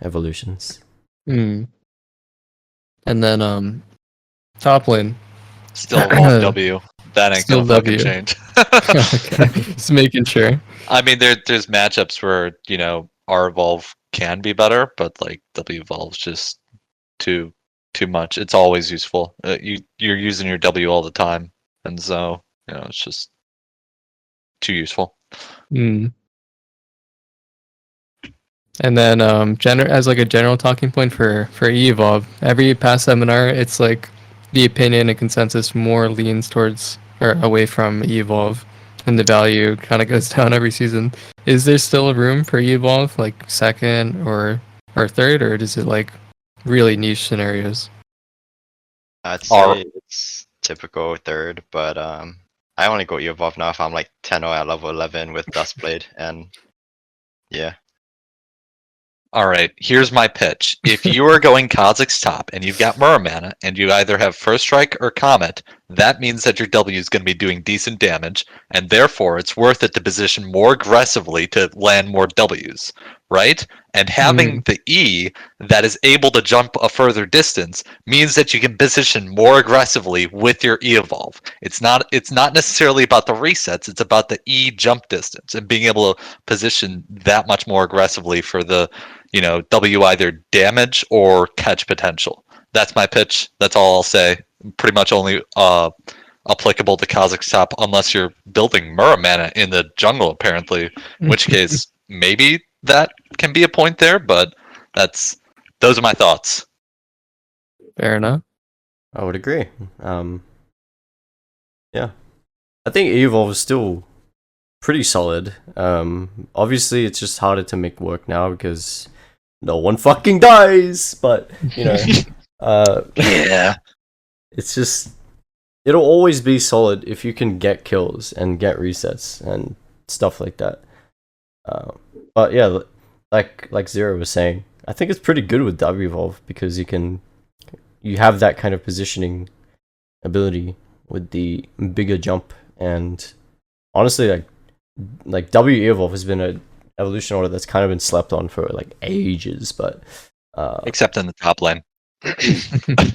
evolutions. And then top lane. Still evolve W. That ain't Still gonna fucking W. change. Okay, just making sure. I mean, there's matchups where R evolve can be better, but like W evolve's just too much. It's always useful. You're using your W all the time, and so it's just too useful. And then as like a general talking point for evolve, every past seminar, it's like the opinion and consensus more leans towards or away from evolve, and the value kind of goes down every season. Is there still a room for evolve, like second or third, or is it like really niche scenarios? I'd say it's typical third, but I only go evolve now if I'm like 10-0 at level 11 with Dustblade, and yeah. All right, here's my pitch. If you are going Kha'Zix top and you've got Mura mana and you either have First Strike or Comet, that means that your W is going to be doing decent damage, and therefore it's worth it to position more aggressively to land more Ws, right? And having the E that is able to jump a further distance means that you can position more aggressively with your E evolve. It's not necessarily about the resets, it's about the E jump distance and being able to position that much more aggressively for the W either damage or catch potential. That's my pitch. That's all I'll say. Pretty much only applicable to Kha'Zix top unless you're building Mura mana in the jungle, apparently, in which case maybe that can be a point there, but those are my thoughts. Fair enough. I would agree. Yeah. I think evolve is still pretty solid. Obviously it's just harder to make work now because no one fucking dies, but Yeah. It's just, it'll always be solid if you can get kills and get resets and stuff like that. But yeah, like Zero was saying, I think it's pretty good with W evolve because you have that kind of positioning ability with the bigger jump, and honestly, like W evolve has been a evolution order that's kind of been slept on for like ages, but Except in the top lane.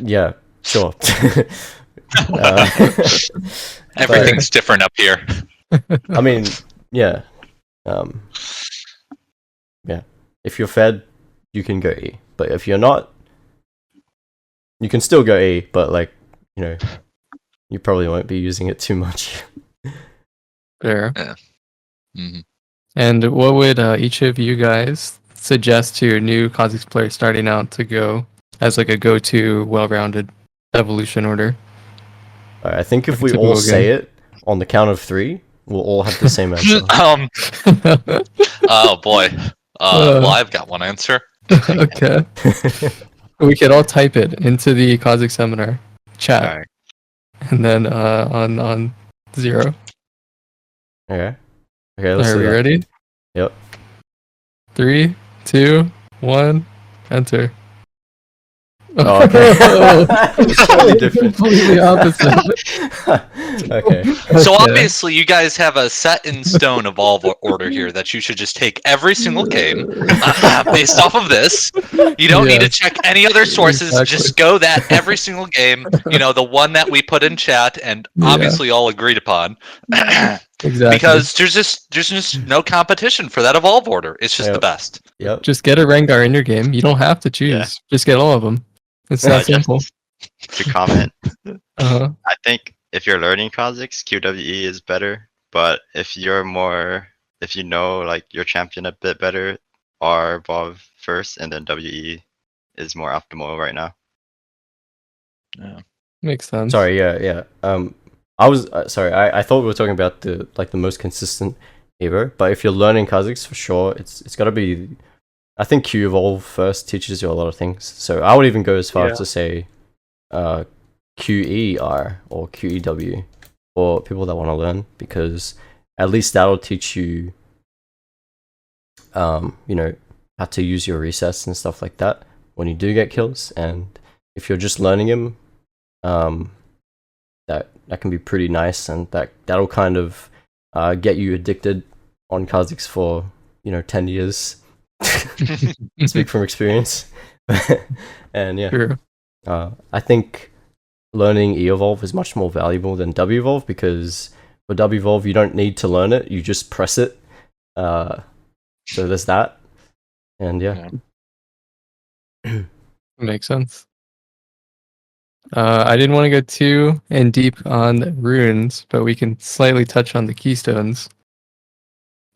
yeah, sure. Everything's different up here. I mean, yeah. Yeah. If you're fed, you can go E. But if you're not, you can still go E, but like, you know, you probably won't be using it too much. Fair. Mhm. And what would each of you guys suggest to your new Kha'Zix player starting out to go as like a go-to, well-rounded evolution order? I think if Like a we all typical say game. it on the count of 3, we'll all have the same answer. Oh boy. Well, I've got one answer. Okay. We could all type it into the Kha'Zix Seminar chat, Alright. and then on 0. Okay. Okay, let's Are do we that. ready? Yep. 3, 2, 1, enter. Oh, okay. It's totally different. Completely opposite. Okay. So Okay. obviously, you guys have a set in stone evolve order here that you should just take every single game based off of this. You don't need to Yes. check any other sources. Exactly. Just go that every single game. You know, the one that we put in chat and Yeah. obviously all agreed upon. Exactly. Because there's just no competition for that evolve order. It's just the Yep. best. Yep. Just get a Rengar in your game. You don't have to choose. Yeah. Just get all of them. It's that simple. To comment, Uh-huh. I think if you're learning Kha'Zix, QWE is better. But if you're more, if you know like your champion a bit better, R evolve first, and then WE is more optimal right now. Makes sense. Sorry, yeah. I was sorry. I thought we were talking about the most consistent hero, but if you're learning Kha'Zix for sure, it's got to be. I think Q evolve first teaches you a lot of things. So I would even go as far as to say, QER or QEW for people that want to learn, because at least that'll teach you, you know, how to use your resets and stuff like that when you do get kills. And if you're just learning him, that can be pretty nice, and that'll kind of get you addicted on Kha'Zix for 10 years. Speak from experience. And yeah, True. I think learning E-Evolve is much more valuable than W-Evolve, because for W-Evolve you don't need to learn it, you just press it. So there's that. And yeah. Makes sense. I didn't want to go too in deep on the runes, but we can slightly touch on the Keystones.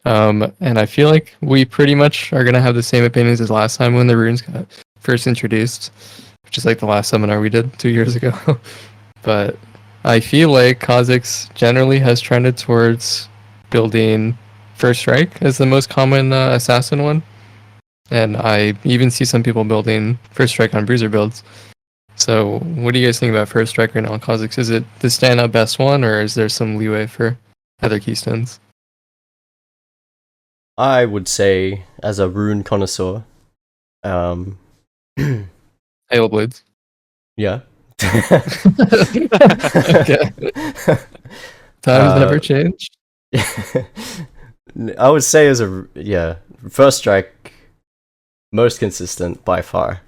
And I feel like we pretty much are going to have the same opinions as last time when the runes got first introduced, which is like the last seminar we did 2 years ago. But I feel like Kha'Zix generally has trended towards building First Strike as the most common assassin one. And I even see some people building First Strike on Bruiser builds. So what do you guys think about First Strike right now on Kha'Zix? Is it the standout best one, or is there some leeway for other Keystones? I would say, as a rune connoisseur, Halo Blades. yeah. Okay. Times never change. I would say First Strike, most consistent by far.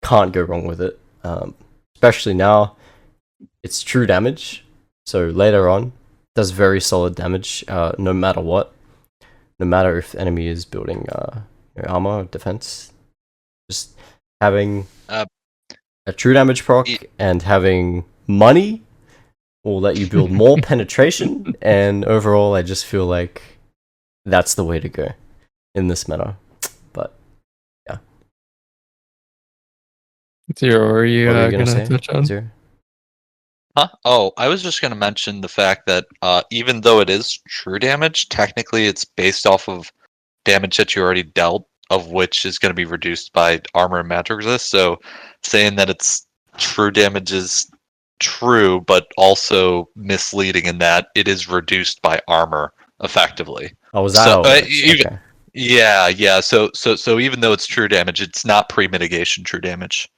Can't go wrong with it. Especially now, it's true damage. So later on, does very solid damage, no matter what. No matter if the enemy is building armor or defense. Just having a true damage proc and having money will let you build more penetration, and overall I just feel like that's the way to go in this meta. But yeah. Zero, are you, What were you gonna say? touch on? Zero? Huh? Oh, I was just going to mention the fact that even though it is true damage, technically it's based off of damage that you already dealt, of which is going to be reduced by armor and magic resist. So saying that it's true damage is true, but also misleading in that it is reduced by armor effectively. Oh, was that So, how it works? even- Okay. Yeah. So even though it's true damage, it's not pre-mitigation true damage.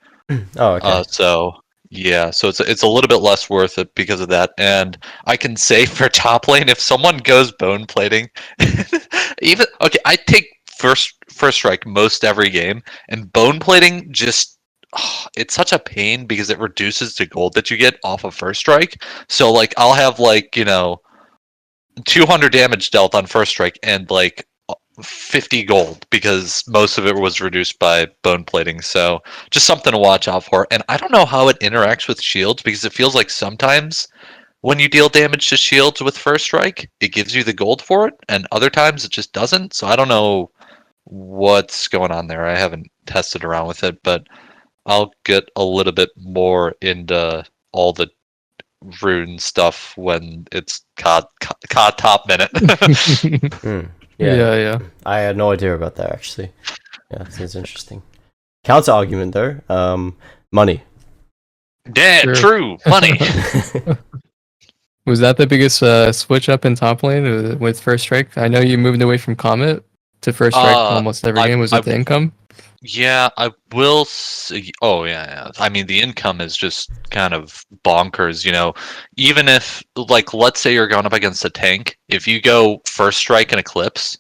Oh, okay. So it's a little bit less worth it because of that. And I can say for top lane, if someone goes bone plating, I take first strike most every game, and bone plating just it's such a pain because it reduces the gold that you get off of first strike. So like I'll have like 200 damage dealt on first strike and like 50 gold because most of it was reduced by bone plating. So just something to watch out for. And I don't know how it interacts with shields because it feels like sometimes when you deal damage to shields with first strike, it gives you the gold for it, and other times it just doesn't. So I don't know what's going on there. I haven't tested around with it, but I'll get a little bit more into all the rune stuff when it's COD top minute. Yeah. I had no idea about that actually. Yeah, seems interesting. Counter argument though, money. Yeah, Sure. true. Money. Was that the biggest switch up in top lane with first strike? I know you moved away from Comet to first strike almost every game. Was it the income? Yeah, I will see. Oh, yeah. I mean, the income is just kind of bonkers, Even if, like, let's say you're going up against a tank, if you go first strike and eclipse,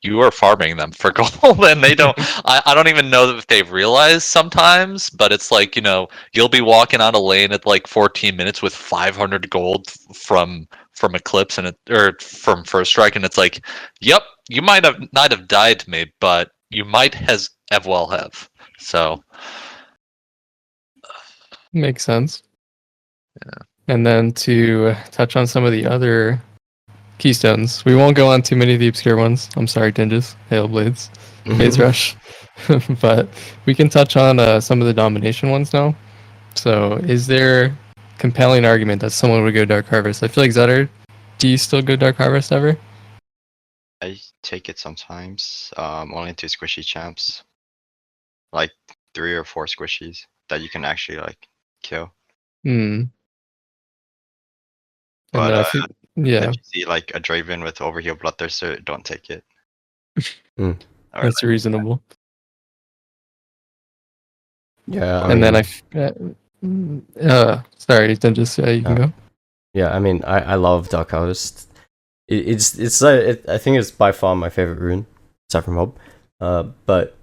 you are farming them for gold, and they don't. I don't even know if they realize sometimes, but it's like, you'll be walking out a lane at like 14 minutes with 500 gold from eclipse or from first strike, and it's like, yep, you might have not have died to me, but you might have well have. So Makes sense. Yeah. And then to touch on some of the other Keystones, we won't go on too many of the obscure ones. I'm sorry, Dinges, Hail Blades, Maze Rush. But we can touch on some of the domination ones now. So is there compelling argument that someone would go Dark Harvest? I feel like Zetter, do you still go Dark Harvest ever? I take it sometimes. Only 2 squishy champs. Like 3 or 4 squishies that you can actually like kill. Hmm. And But then I think, yeah, if you see like a Draven with Overheal Bloodthirster, don't take it. Mm. Or, that's reasonable. Yeah, And then sorry, then just you can go. Yeah, I mean, I love Dark Harvest. It's I think it's by far my favorite rune, aside from Hob. But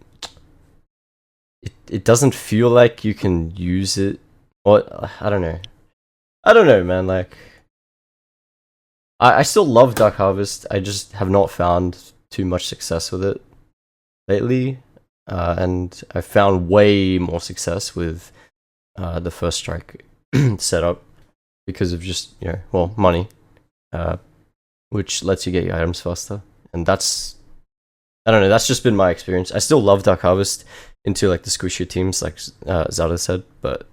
it doesn't feel like you can use it. Or I don't know, man. Like, I still love Dark Harvest. I just have not found too much success with it lately. And I found way more success with the first strike setup because of just money, which lets you get your items faster, and that's just been my experience. I still love Dark Harvest into like the squishier teams, like Zada said, but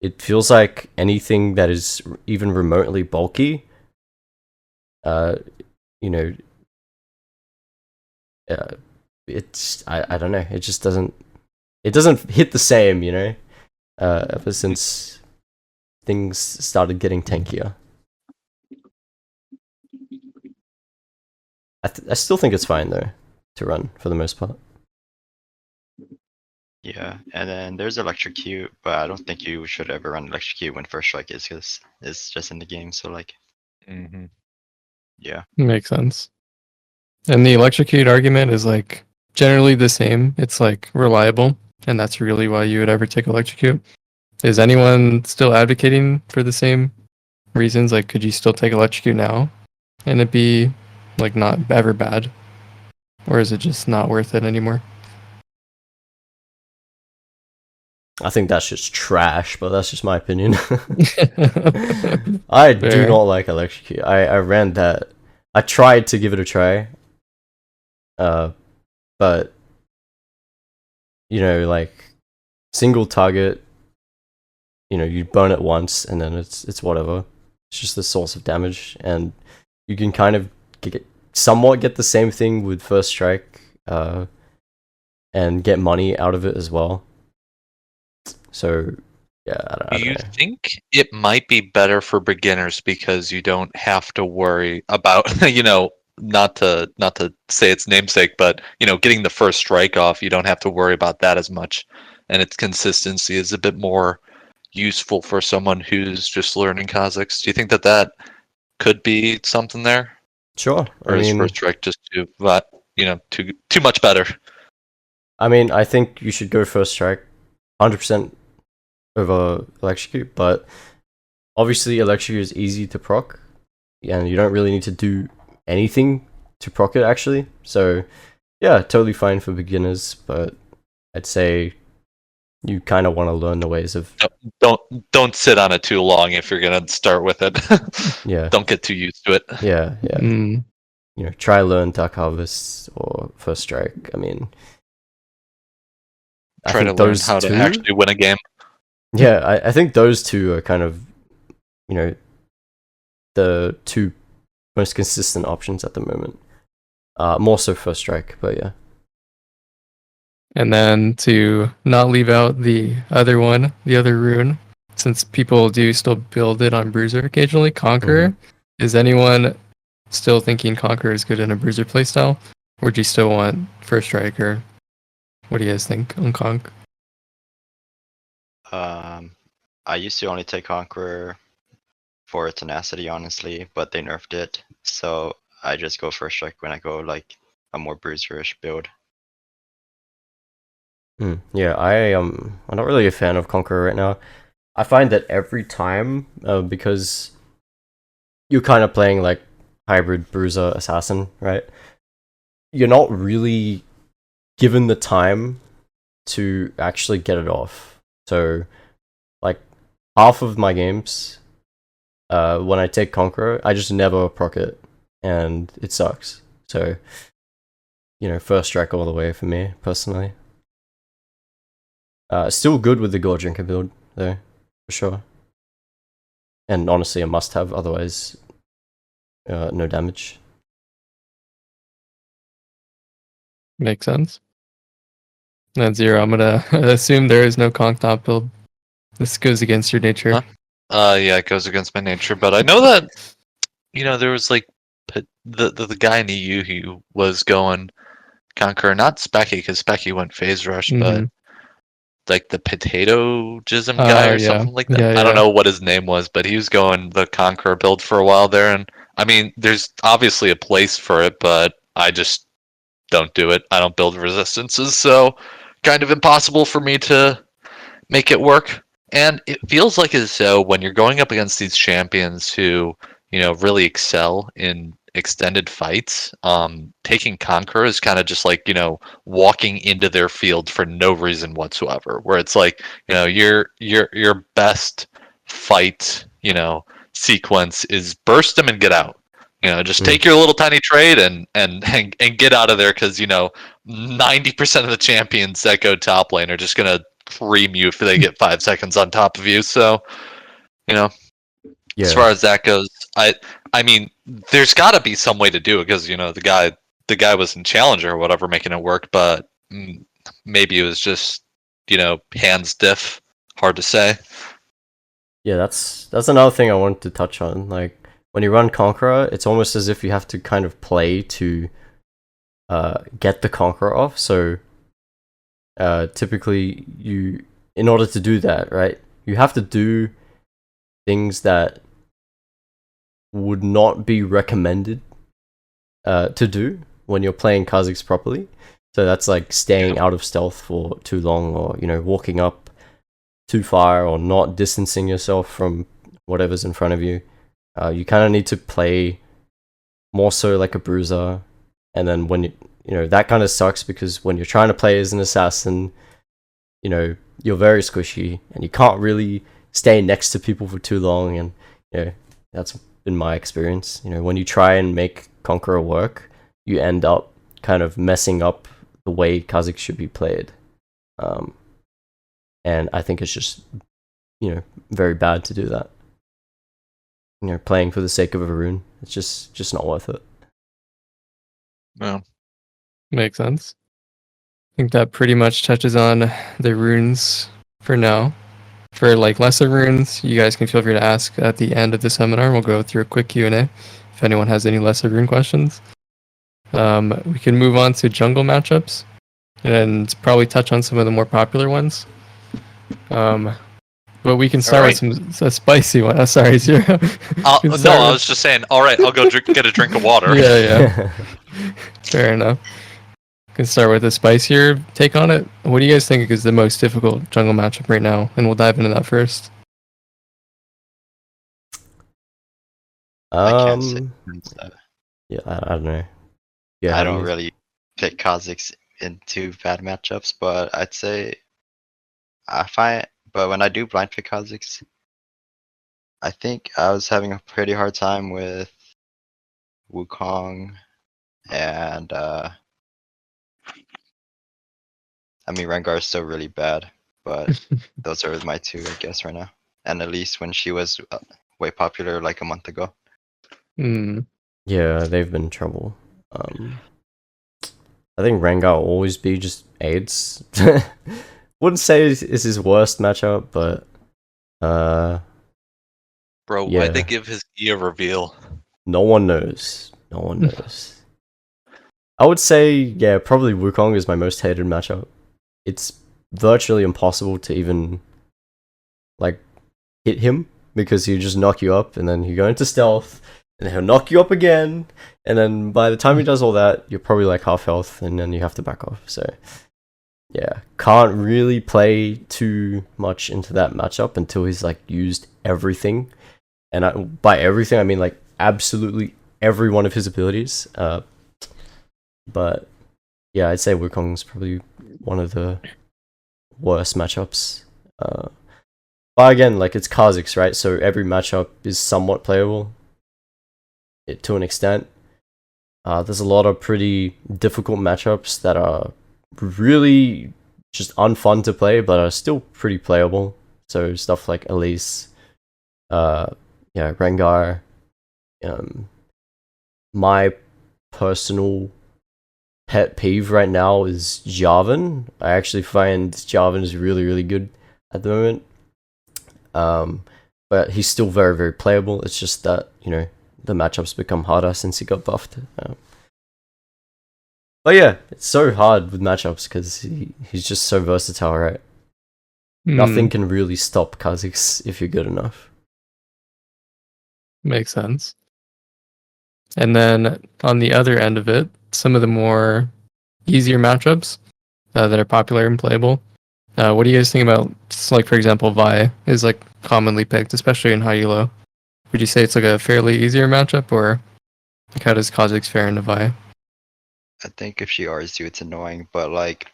it feels like anything that is even remotely bulky, it's I don't know. It just doesn't hit the same, ever since things started getting tankier. I still think it's fine though to run for the most part. yeah, and then there's Electrocute, but I don't think you should ever run Electrocute when first strike is, because it's just in the game. So like, yeah. Makes sense. And the electrocute argument is like generally the same. It's like reliable, and that's really why you would ever take electrocute. Is anyone still advocating for the same reasons? Like, could you still take electrocute now and it be like not ever bad? Or is it just not worth it anymore? I think that's just trash, but that's just my opinion. I do not like Electrocute. I ran that. I tried to give it a try. But like single target, you burn it once and then it's whatever. It's just the source of damage, and you can kind of somewhat get the same thing with first strike, and get money out of it as well. So yeah, I don't Do you know. think it might be better for beginners because you don't have to worry about, not to say its namesake, but getting the first strike off, you don't have to worry about that as much, and its consistency is a bit more useful for someone who's just learning Kha'Zix. Do you think that could be something there, Sure. or is first strike just too much better? I mean, I think you should go first strike, 100% over electrocute, but obviously electrocute is easy to proc, and you don't really need to do anything to proc it actually. So yeah, totally fine for beginners, but I'd say you kind of want to learn the ways of Don't sit on it too long if you're gonna start with it. yeah, Don't get too used to it. yeah. Mm. You know, try learn Dark Harvest or First Strike. I mean, I Try to think learn those how to two- actually win a game. Yeah, I think those two are kind of, you know, the two most consistent options at the moment. More so First Strike, but yeah. And then to not leave out the other one, the other rune, since people do still build it on Bruiser occasionally, Conqueror. Is anyone still thinking Conqueror is good in a Bruiser playstyle? Or do you still want First Strike? Or what do you guys think on Conk? I used to only take Conqueror for tenacity, honestly, but they nerfed it, so I just go First Strike when I go like a more bruiserish build. Yeah, I'm not really a fan of Conqueror right now. I find that every time, because you're kind of playing like hybrid bruiser assassin, right? You're not really given the time to actually get it off. So, like, half of my games, when I take Conqueror, I just never proc it, and it sucks. So, you know, First Strike all the way for me, personally. Still good with the Gore Drinker build, though, for sure. And honestly, a must-have, otherwise, no damage. Makes sense. And Zero, I'm gonna assume there is no Conk top build. This goes against your nature. Huh? Yeah, it goes against my nature, but I know that there was like the guy in EU who was going Conqueror, not Specky, because Specky went phase rush, but Mhm. like the potato jism guy or Yeah. something like that. Yeah, I don't yeah. know what his name was, but he was going the Conqueror build for a while there, and I mean, there's obviously a place for it, but I just don't do it. I don't build resistances, so kind of impossible for me to make it work. And it feels like as though when you're going up against these champions who, really excel in extended fights, taking Conqueror is kind of just like, walking into their field for no reason whatsoever. Where it's like, your best fight, sequence is burst them and get out. Just take your little tiny trade and get out of there, because 90% of the champions that go top lane are just gonna cream you if they get 5 seconds on top of you. So, Yeah. as far as that goes, I mean, there's got to be some way to do it, because the guy was in Challenger or whatever making it work, but maybe it was just hand stiff. Hard to say. Yeah, that's another thing I wanted to touch on. Like, when you run Conqueror, it's almost as if you have to kind of play to get the Conqueror off. So typically, in order to do that, right, you have to do things that would not be recommended to do when you're playing Kha'Zix properly. So that's like staying out of stealth for too long, or walking up too far, or not distancing yourself from whatever's in front of you. You kind of need to play more so like a bruiser, and then when that kind of sucks, because when you're trying to play as an assassin, you're very squishy and you can't really stay next to people for too long, and that's been my experience. When you try and make Conqueror work, you end up kind of messing up the way Kha'Zix should be played, and I think it's just very bad to do that. Playing for the sake of a rune, it's just not worth it. Yeah. Makes sense. I think that pretty much touches on the runes for now. For like lesser runes, you guys can feel free to ask at the end of the seminar. We'll go through a quick Q&A if anyone has any lesser rune questions. We can move on to jungle matchups and probably touch on some of the more popular ones. But we can start with a spicy one. Sorry, Zero. I was just saying. All right, I'll go get a drink of water. Yeah. Fair enough. can start with a spicier take on it. What do you guys think is the most difficult jungle matchup right now? And we'll dive into that first. I can't say. Yeah, I don't know. Yeah, I don't really pick Kha'Zix into bad matchups, but I'd say but when I do blind pick Kha'Zix, I think I was having a pretty hard time with Wukong and I mean Rengar is still really bad, but those are my two, I guess, right now. And at least when she was way popular like a month ago. Yeah, they've been in trouble. I think Rengar will always be just AIDS. Wouldn't say it's his worst matchup, but Bro, yeah. why'd they give his E a reveal? No one knows. No one knows. I would say, yeah, probably Wukong is my most hated matchup. It's virtually impossible to even like hit him because he'll just knock you up and then you go into stealth and he'll knock you up again, and then by the time he does all that, you're probably like half health and then you have to back off. So yeah, can't really play too much into that matchup until he's like used everything. And by everything, I mean like absolutely every one of his abilities. But yeah, I'd say Wukong's probably one of the worst matchups. But again, like it's Kha'Zix, right? So every matchup is somewhat playable to an extent. There's a lot of pretty difficult matchups that are really just unfun to play, but are still pretty playable. So stuff like Elise, Rengar. My personal pet peeve right now is Jarvan. I actually find Jarvan is really, really good at the moment. But he's still very, very playable. It's just that, you know, the matchups become harder since he got buffed. But yeah, it's so hard with matchups because he's just so versatile, right? Nothing can really stop Kha'Zix if you're good enough. Makes sense. And then on the other end of it, some of the more easier matchups that are popular and playable. What do you guys think about, like, for example, Vi is like commonly picked, especially in high elo. Would you say it's like a fairly easier matchup, or like how does Kha'Zix fare into Vi? I think if she Rs you, it's annoying, but like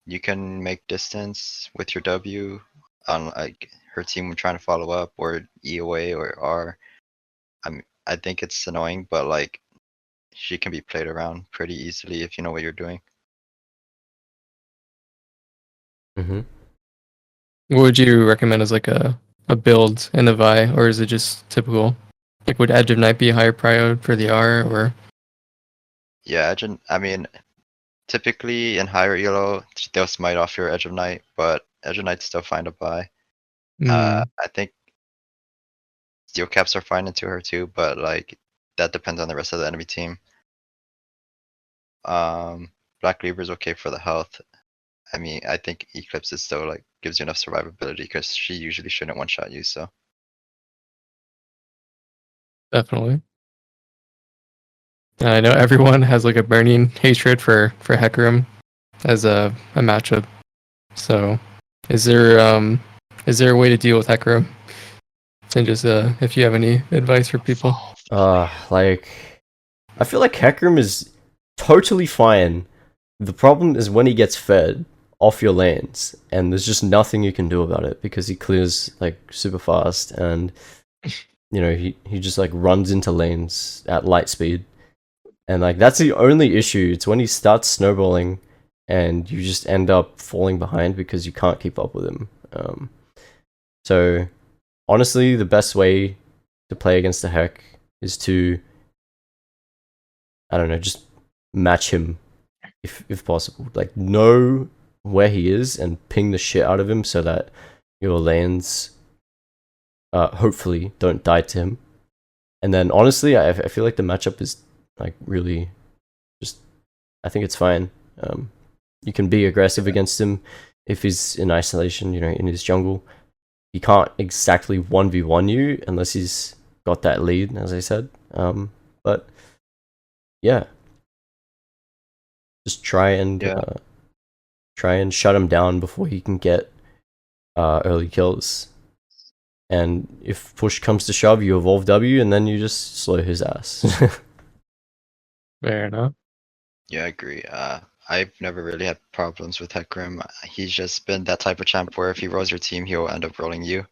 you can make distance with your W on like her team trying to follow up or E away or R. I think it's annoying, but like she can be played around pretty easily if you know what you're doing. What would you recommend as like a build in the Vi, or is it just typical? Like, would Edge of Night be a higher prio for the R, or? Yeah, I mean, typically in higher elo, they'll smite off your Edge of Night, but Edge of Night's still fine to buy. I think steel caps are fine into her too, but like that depends on the rest of the enemy team. Black Reaper's okay for the health. I mean, I think Eclipse is still like gives you enough survivability because she usually shouldn't one-shot you. So Definitely. I know everyone has like a burning hatred for Hecarim as a matchup. So, is there a way to deal with Hecarim? And just if you have any advice for people. Like I feel like Hecarim is totally fine. The problem is when he gets fed off your lanes, and there's just nothing you can do about it because he clears like super fast, and you know he just like runs into lanes at light speed, and like that's the only issue. It's when he starts snowballing, and you just end up falling behind because you can't keep up with him. So honestly, the best way to play against the Heck is to, I don't know, just match him if possible. Like know where he is and ping the shit out of him so that your lanes hopefully don't die to him. And then honestly, I feel like the matchup is like really just, I think it's fine. You can be aggressive against him if he's in isolation, you know, in his jungle. He can't exactly 1v1 you unless he's got that lead, as I said. But yeah. Just try and Yeah. shut him down before he can get early kills. And if push comes to shove, you evolve W, and then you just slow his ass. Fair enough. Yeah, I agree. I've never really had problems with Hecarim. He's just been that type of champ where if he rolls your team, he'll end up rolling you.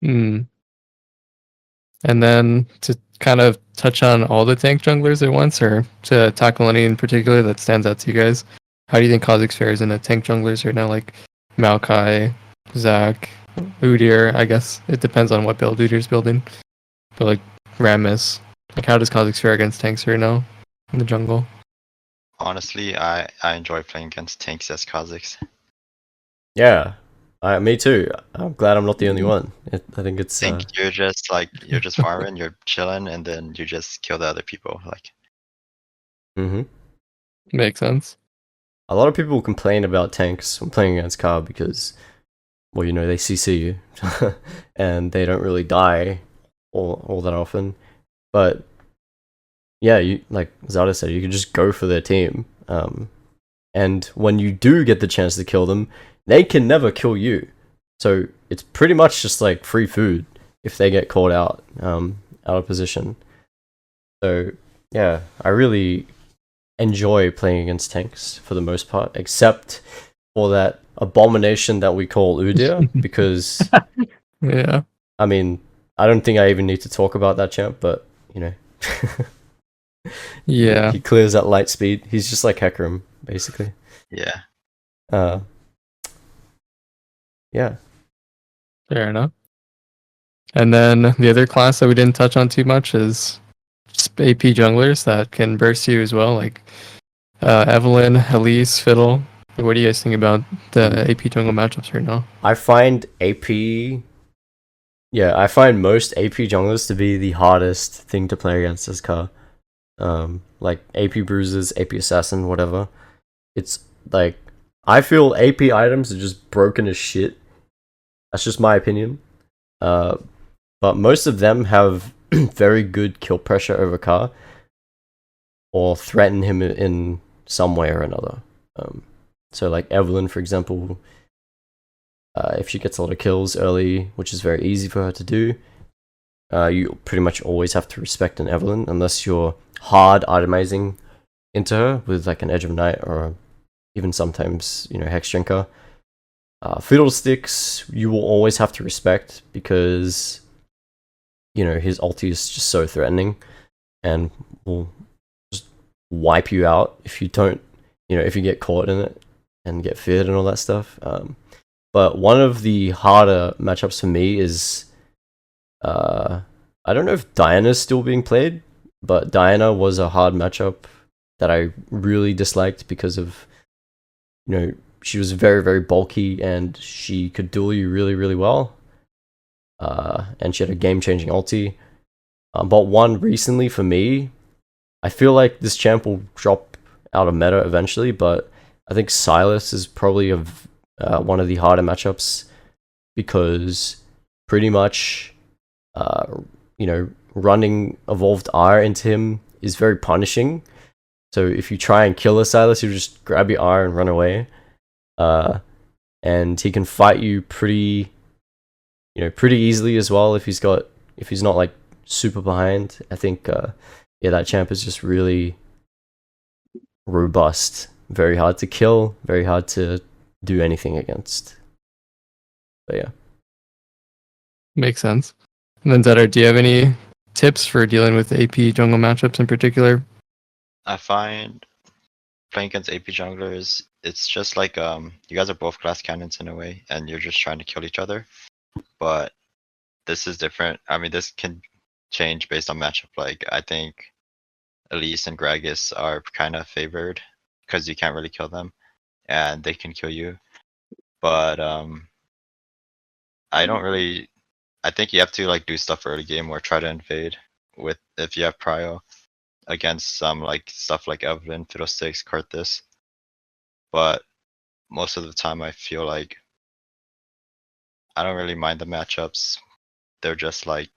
Hmm. And then to kind of touch on all the tank junglers at once, or to tackle any in particular that stands out to you guys, how do you think Kha'Zix fares in the tank junglers right now? Like Maokai, Zac, Udyr. I guess it depends on what build Udyr's building. But like Rammus, like how does Kha'Zix fare against tanks right now in the jungle? Honestly, I enjoy playing against tanks as Kha'Zix. Yeah, me too. I'm glad I'm not the only one. I think it's Think you're just farming, you're chilling, and then you just kill the other people. Like, mhm. Makes sense. A lot of people complain about tanks when playing against Ka because, well, you know, they CC you and they don't really die all that often. But yeah, you like Zada said, you can just go for their team. And when you do get the chance to kill them, they can never kill you. So it's pretty much just like free food if they get caught out of position. So yeah, I really enjoy playing against tanks for the most part, except for that abomination that we call Udyr, because Yeah. I mean, I don't think I even need to talk about that champ, but you know, Yeah. he clears at light speed. He's just like Hecarim, basically. yeah. Yeah. Fair enough. And then the other class that we didn't touch on too much is just AP junglers that can burst you as well, like Evelyn, Elise, Fiddle. What do you guys think about the AP jungle matchups right now? I find I find most AP junglers to be the hardest thing to play against as Ka. Like AP Bruisers, AP Assassin, whatever. It's like, I feel AP items are just broken as shit. That's just my opinion. But most of them have very good kill pressure over Ka, or threaten him in some way or another. So like Evelyn, for example, if she gets a lot of kills early, which is very easy for her to do, you pretty much always have to respect an Evelyn, unless you're hard itemizing into her with like an Edge of Night, or even sometimes, you know, Hex Drinker. Fiddlesticks, you will always have to respect, because, you know, his ulti is just so threatening and will just wipe you out if you don't, you know, if you get caught in it and get feared and all that stuff. But one of the harder matchups for me is, I don't know if Diana's still being played, but Diana was a hard matchup that I really disliked because of, you know, she was very, very bulky and she could duel you really, really well. And she had a game-changing ulti. But one recently for me, I feel like this champ will drop out of meta eventually, but I think Silas is probably one of the harder matchups, because pretty much, you know, running evolved R into him is very punishing. So if you try and kill a Silas, you just grab your R and run away. And he can fight you pretty easily as well if he's not like super behind. I think that champ is just really robust, very hard to kill, very hard to do anything against. But yeah. Makes sense. And then Zedder, do you have any tips for dealing with AP jungle matchups in particular? I find playing against AP junglers, it's just like you guys are both glass cannons in a way, and you're just trying to kill each other. But this is different. I mean, this can change based on matchup. Like, I think Elise and Gragas are kind of favored because you can't really kill them, and they can kill you. But I don't really. I think you have to like do stuff early game or try to invade with if you have prio against some like stuff like Evelyn, Fiddlesticks, Karthus. But most of the time, I feel like I don't really mind the matchups. They're just like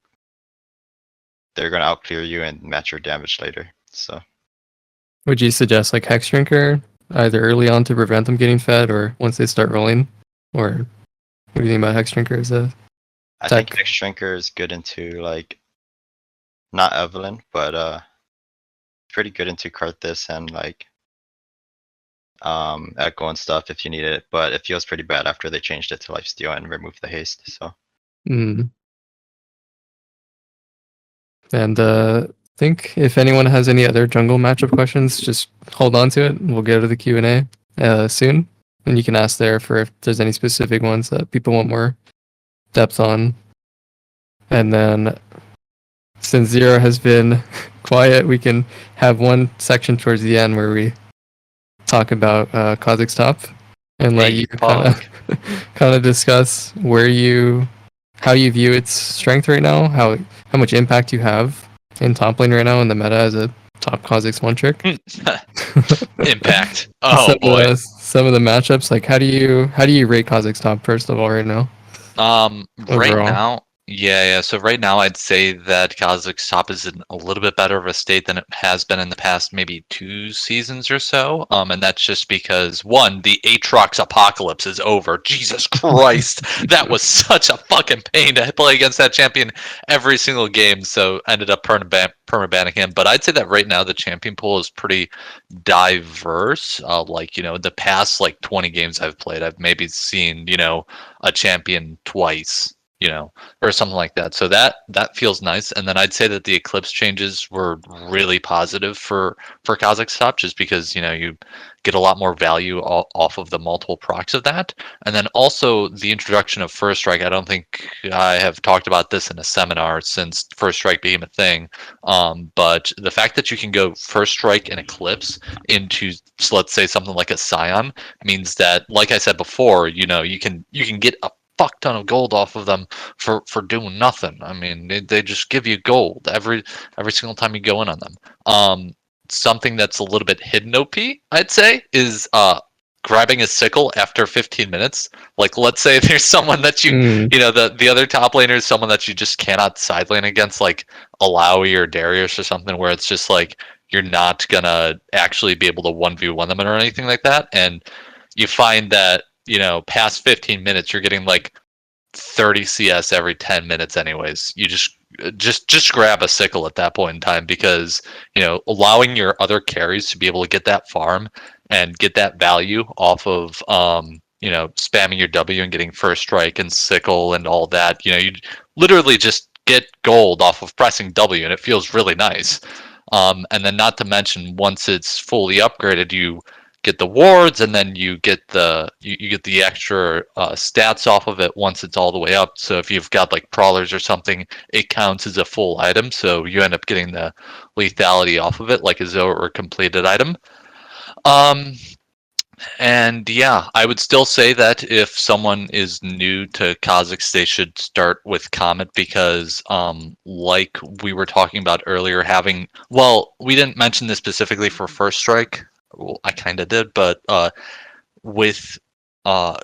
they're gonna outclear you and match your damage later. So Would you suggest like Hex Drinker either early on to prevent them getting fed, or once they start rolling? Or what do you think about Hex Drinker as a I think tech? Hex Shrinker is good into like not Evelyn, but pretty good into Karthus and like Echo and stuff if you need it. But it feels pretty bad after they changed it to Lifesteal and removed the haste. So Mm. And think if anyone has any other jungle matchup questions, just hold on to it. We'll go to the Q&A soon, and you can ask there for if there's any specific ones that people want more depth on. And then since Zero has been quiet, we can have one section towards the end where we talk about Kha'Zix top and let Hey, you kind of discuss how you view its strength right now, how much impact you have in top lane right now in the meta as a top Kha'Zix one trick. Impact. Oh boy. Some of the matchups, like how do you rate Kha'Zix top first of all right now? Right Overall. now, yeah. So right now, I'd say that Kha'Zix top is in a little bit better of a state than it has been in the past maybe 2 seasons or so. And that's just because one, the Aatrox apocalypse is over. Jesus Christ, that was such a fucking pain to play against that champion every single game. So ended up permabanning him. But I'd say that right now the champion pool is pretty diverse. Like the past like 20 games I've played, I've maybe seen a champion twice, or something like that. So that feels nice. And then I'd say that the Eclipse changes were really positive for Kha'Zix top, just because you get a lot more value off of the multiple procs of that. And then also the introduction of First Strike. I don't think I have talked about this in a seminar since First Strike became a thing. But the fact that you can go First Strike and Eclipse into, so let's say, something like a Scion means that, like I said before, you can get a fuck ton of gold off of them for doing nothing. I mean, they just give you gold every single time you go in on them. Something that's a little bit hidden OP, I'd say, is grabbing a sickle after 15 minutes. Like, let's say there's someone that the other top laner is someone that you just cannot side lane against, like Alawi or Darius or something, where it's just like you're not gonna actually be able to 1v1 them or anything like that. And you find that, past 15 minutes, you're getting like 30 CS every 10 minutes anyways. You just grab a sickle at that point in time, because allowing your other carries to be able to get that farm and get that value off of spamming your W and getting First Strike and sickle and all that. You literally just get gold off of pressing W, and it feels really nice. And then, not to mention, once it's fully upgraded, you get the wards, and then you get the extra stats off of it once it's all the way up. So if you've got like prowlers or something, it counts as a full item, so you end up getting the lethality off of it like as though it were a completed item. And yeah, I would still say that if someone is new to Kha'Zix, they should start with Comet, because like we were talking about earlier, we didn't mention this specifically for First Strike. Well, I kind of did, but with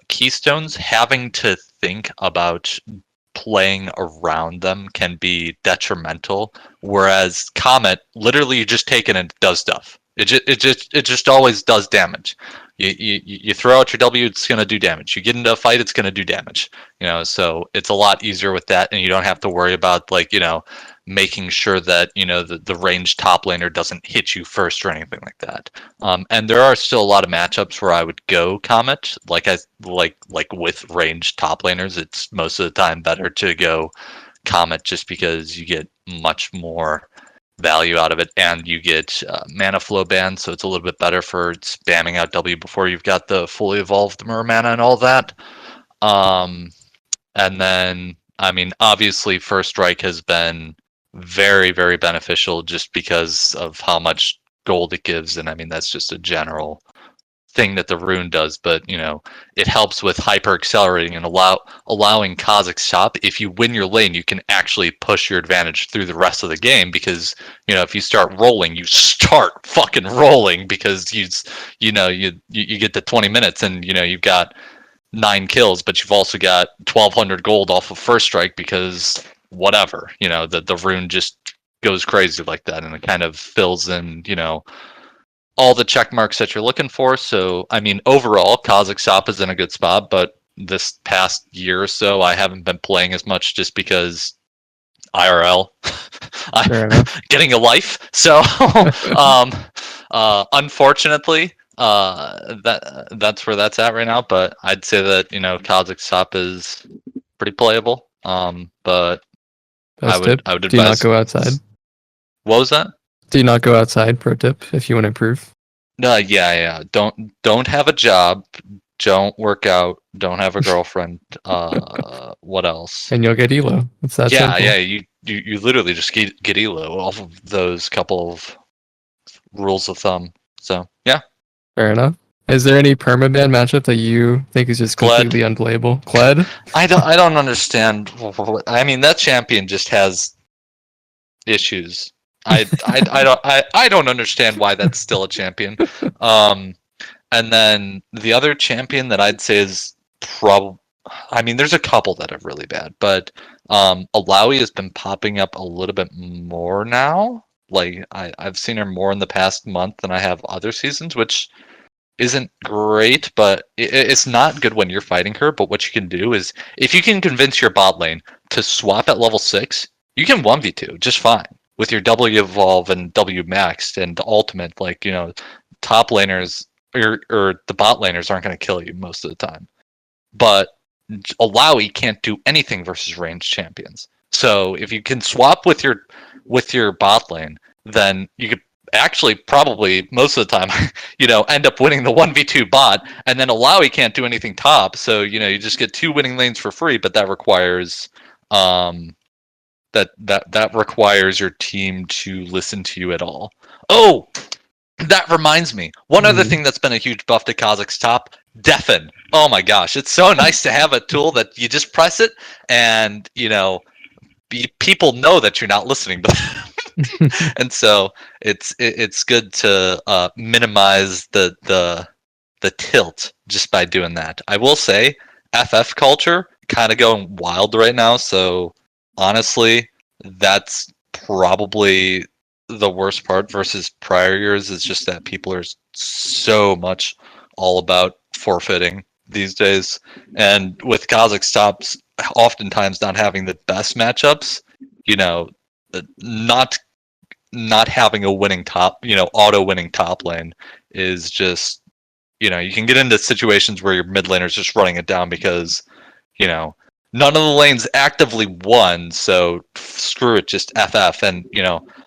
Keystones, having to think about playing around them can be detrimental, whereas Comet, literally you just take it and it does stuff. It just always does damage. You throw out your W, it's gonna do damage. You get into a fight, it's gonna do damage. So it's a lot easier with that, and you don't have to worry about making sure that the ranged top laner doesn't hit you first or anything like that. And there are still a lot of matchups where I would go Comet, like with ranged top laners. It's most of the time better to go Comet, just because you get much more value out of it, and you get mana flow ban, so it's a little bit better for spamming out W before you've got the fully evolved mana and all that. And then, I mean, obviously First Strike has been very, very beneficial just because of how much gold it gives, and I mean that's just a general thing that the rune does, but it helps with hyper accelerating and allowing Kha'Zix top. If you win your lane, you can actually push your advantage through the rest of the game, because if you start rolling, you start fucking rolling, because you get to 20 minutes and you've got 9 kills, but you've also got 1,200 gold off of First Strike, because whatever, the rune just goes crazy like that, and it kind of fills in all the check marks that you're looking for. So, I mean, overall, Kha'Zix Shop is in a good spot, but this past year or so, I haven't been playing as much just because IRL, Fair I'm enough. getting a life. So, unfortunately, that's where that's at right now. But I'd say that Kha'Zix Shop is pretty playable. But Best tip: I would do not advise. go outside. What was that? Do not go outside. Pro tip: if you want to improve. No, yeah. Don't have a job. Don't work out. Don't have a girlfriend. What else? And you'll get elo. It's that Yeah, simple. yeah. You literally just get elo off of those couple of rules of thumb. So yeah, Fair enough. Is there any permaban matchup that you think is just Kled. completely unplayable? Kled? I don't understand. I mean, that champion just has issues. I don't understand why that's still a champion. And then the other champion that I'd say is I mean, there's a couple that are really bad, but Alawi has been popping up a little bit more now. Like I've seen her more in the past month than I have other seasons, which isn't great, but it's not good when you're fighting her. But what you can do is, if you can convince your bot lane to swap at level 6, you can 1v2 just fine with your W evolve and W maxed and ultimate. Like, top laners or the bot laners aren't going to kill you most of the time. But Alawi can't do anything versus ranged champions. So if you can swap with your bot lane, then you could actually probably most of the time, end up winning the 1v2 bot, and then Alawi can't do anything top. So you just get 2 winning lanes for free, but that requires that requires your team to listen to you at all. Oh, that reminds me. One other thing that's been a huge buff to Kha'Zix top, Deafen. Oh my gosh, it's so nice to have a tool that you just press it and, people know that you're not listening to them. And so it's good to minimize the tilt just by doing that. I will say FF culture kind of going wild right now, so honestly, that's probably the worst part versus prior years, is just that people are so much all about forfeiting these days. And with Kha'Zix tops oftentimes not having the best matchups, not having a winning top, auto winning top lane is just, you can get into situations where your mid laner's just running it down because, none of the lanes actively won, so screw it, just FF. And,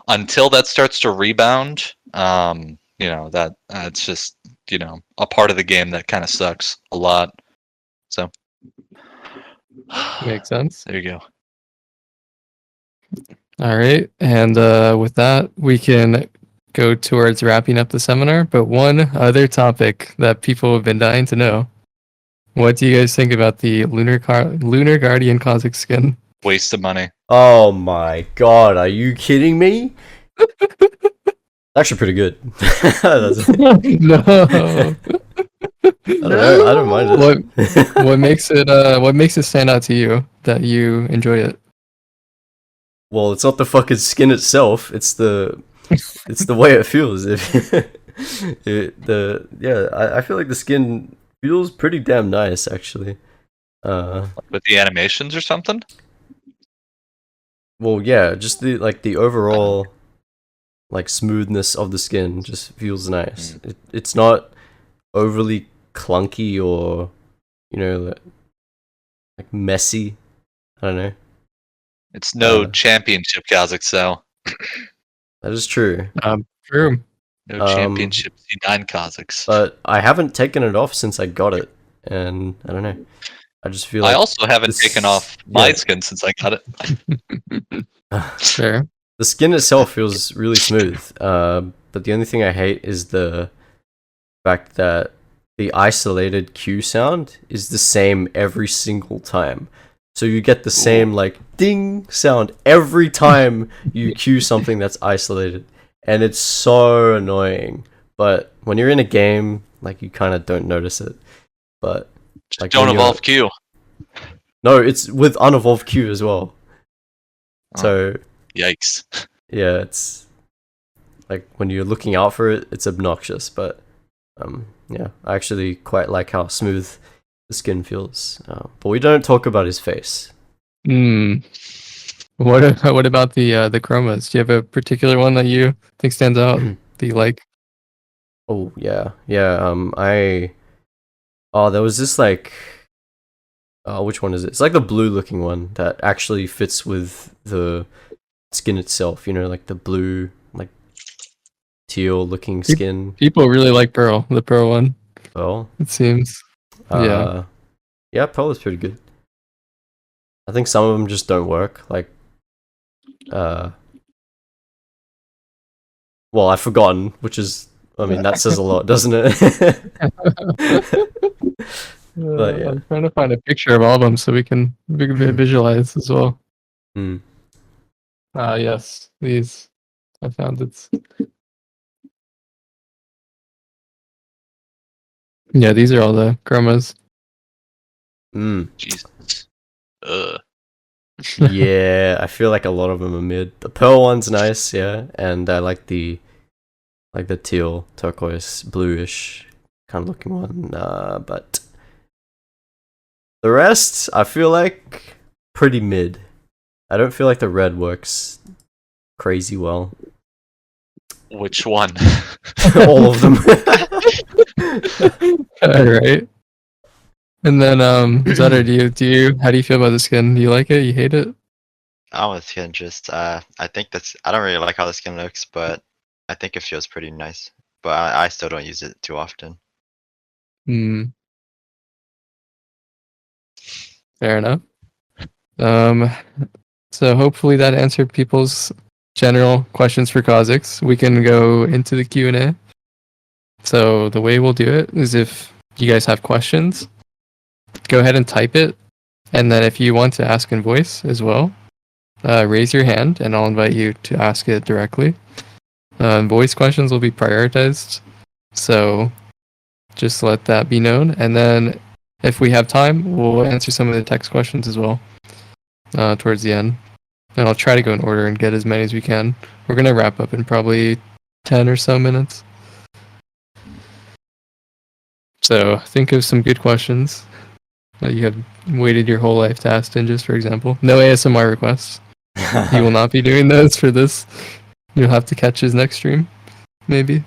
until that starts to rebound, that's just, a part of the game that kind of sucks a lot. So Makes sense. there you go. All right. And with that, we can go towards wrapping up the seminar. But one other topic that people have been dying to know. What do you guys think about the Lunar Guardian Kha'Zix skin? Waste of money. Oh my god, are you kidding me? Actually pretty good. That's- No. I don't know, I don't mind it. What makes it stand out to you that you enjoy it? Well, it's not the fucking skin itself, it's the way it feels. I feel like the skin feels pretty damn nice, actually. With the animations or something? Well, yeah, just the overall smoothness of the skin just feels nice. It's not overly clunky or messy. I don't know. It's no championship Kha'Zix, though. That is true. True. No championship C9 Kha'Zix. But I haven't taken it off since I got it, and I don't know. I just feel like I also haven't taken off my skin since I got it. Fair. the skin itself feels really smooth. But the only thing I hate is the fact that the isolated Q sound is the same every single time. So you get the same ding sound every time you Q something that's isolated, and it's so annoying. But when you're in a game, you kind of don't notice it. But Just don't evolve Q. No, it's with unevolved Q as well. So Yikes. yeah, it's like when you're looking out for it, it's obnoxious. But yeah, I actually quite like how smooth the skin feels. But we don't talk about his face. Hmm. What about the chromas? Do you have a particular one that you think stands out that you like? Oh yeah, yeah. There was this like, which one is it? It's like the blue looking one that actually fits with the skin itself. You know, like the blue, like teal looking skin. People really like Pearl, the Pearl one. Well, It seems. Yeah. Yeah, Pearl is pretty good. I think some of them just don't work. Like, well, I've forgotten, which is, I mean, that says a lot, doesn't it? But yeah. I'm trying to find a picture of all of them so we can visualize as well. Hmm. Yes, these. I found it. Yeah, these are all the chromas. Jesus. Yeah, I feel like a lot of them are mid. The pearl one's nice, yeah, and I like the teal, turquoise, bluish kind of looking one. But the rest, I feel like pretty mid. I don't feel like the red works crazy well. Which one? All of them. Right. And then Zutter, how do you feel about the skin? Do you like it? You hate it? I'm with skin just I think I don't really like how the skin looks, but I think it feels pretty nice. But I still don't use it too often. Hmm. Fair enough. So hopefully that answered people's general questions for Kha'Zix. We can go into the Q&A. So the way we'll do it is if you guys have questions, go ahead and type it. And then if you want to ask in voice as well, raise your hand and I'll invite you to ask it directly. Voice questions will be prioritized. So just let that be known. And then if we have time, we'll answer some of the text questions as well towards the end. And I'll try to go in order and get as many as we can. We're going to wrap up in probably 10 or so minutes. So think of some good questions that you have waited your whole life to ask Dinges, for example. No ASMR requests. He will not be doing those for this. You'll have to catch his next stream, maybe.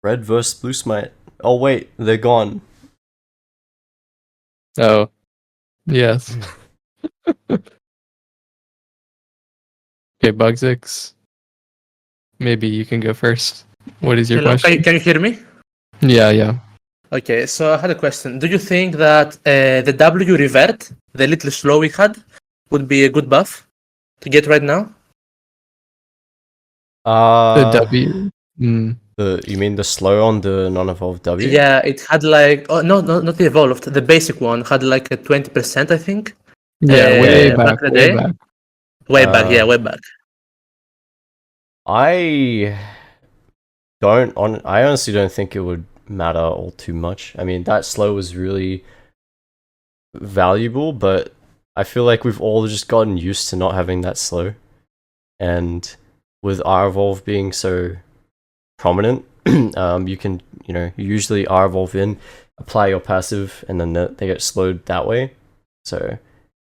Red versus blue smite. Oh wait, they're gone. Oh, yes. Okay, Bugzix. Maybe you can go first. What is your Hello, question? can you hear me? Yeah. Okay, so I had a question. Do you think that the W revert, the little slow we had, would be a good buff to get right now? The W. You mean the slow on the non-evolved W? Yeah, it had like no, not the evolved. The basic one had like a 20%, I think. Yeah, way back back. in the day. Way back, yeah, way back. I honestly don't think it would matter all too much. I mean, that slow was really valuable, but I feel like we've all just gotten used to not having that slow. And with R-Evolve being so prominent, you can, usually R-Evolve in, apply your passive, and then they get slowed that way. So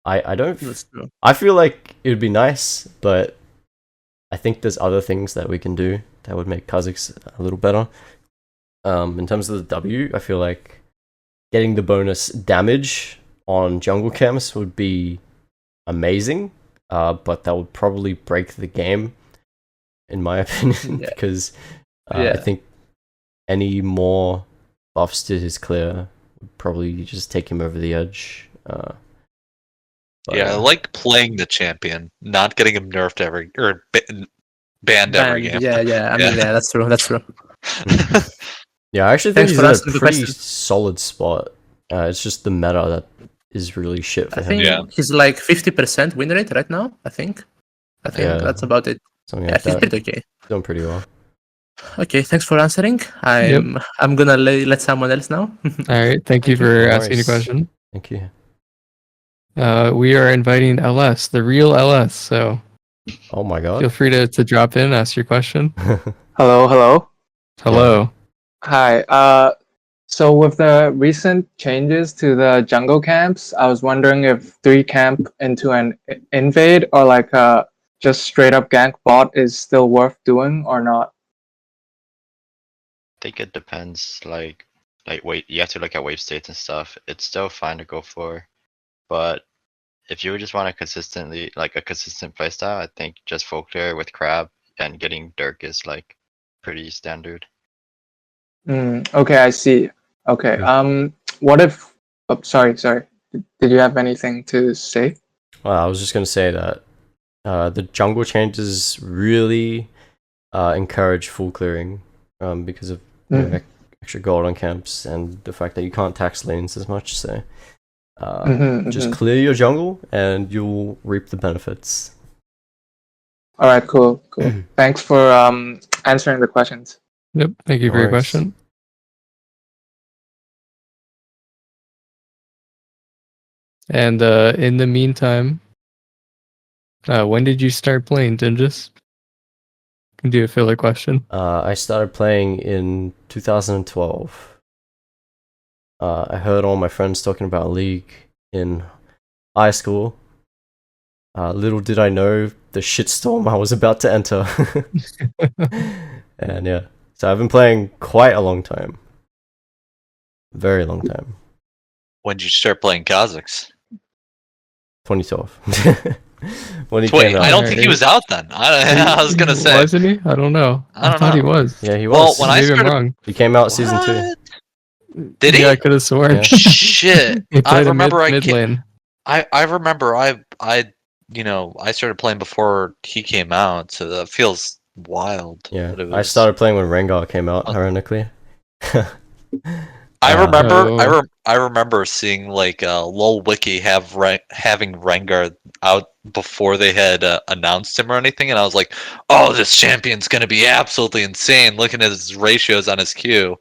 I don't... That's true. I feel like it would be nice, but I think there's other things that we can do that would make Kha'Zix a little better. In terms of the W, I feel like getting the bonus damage on jungle camps would be amazing, but that would probably break the game, in my opinion, because I think any more buffs to his clear would probably just take him over the edge. I like playing the champion, not getting him nerfed banned every game. Yeah. I mean, yeah, that's true. Yeah, I actually think Thanks he's for in asking a the pretty question. solid spot. It's just the meta that is really shit for I him. think he's like 50% win rate right now. I think Yeah. that's about it. Something Yeah, like he's that. pretty okay. Doing pretty well. Okay, thanks for answering. I'm gonna let someone else now. All right. Thank you Thank you. for No asking a worries. question. Thank you. We are inviting LS, the real LS. So Oh my Feel god. free to drop in, ask your question. Hello. Hello. Hi. So with the recent changes to the jungle camps, I was wondering if 3 camp into an invade or like just straight up gank bot is still worth doing or not. I think it depends. Like wait, you have to look at wave states and stuff. It's still fine to go for, but if you just want a consistent playstyle, I think just folk clear with crab and getting dirk is like pretty standard. Okay, I see. Okay. What if? Oh, sorry. Did you have anything to say? Well, I was just gonna say that the jungle changes really encourage full clearing because of extra gold on camps and the fact that you can't tax lanes as much. So just clear your jungle and you'll reap the benefits. All right. Cool. Thanks for answering the questions. Yep. Thank you No for your worries. question. And in the meantime, when did you start playing, Dingus? Can do a filler question. I started playing in 2012. I heard all my friends talking about League in high school. Little did I know the shitstorm I was about to enter. And yeah, so I've been playing quite a long time. Very long time. When did you start playing Kha'Zix? 2012. When he Wait, came out. I don't think he was out then. I was gonna say. Wasn't he? I don't know. I don't thought he know. was. Yeah, he Well, was. when I Maybe I'm started- wrong. He came out season 2. What? Did he? Yeah, I could have sworn. Yeah. Shit. He I played a remember mid lane. I remember I started playing before he came out, so that feels wild. Yeah, that it I was- started playing when Rengar came out, ironically. I remember. Oh. I remember seeing like Lol Wiki having Rengar out before they had announced him or anything, and I was like, "Oh, this champion's gonna be absolutely insane!" Looking at his ratios on his queue,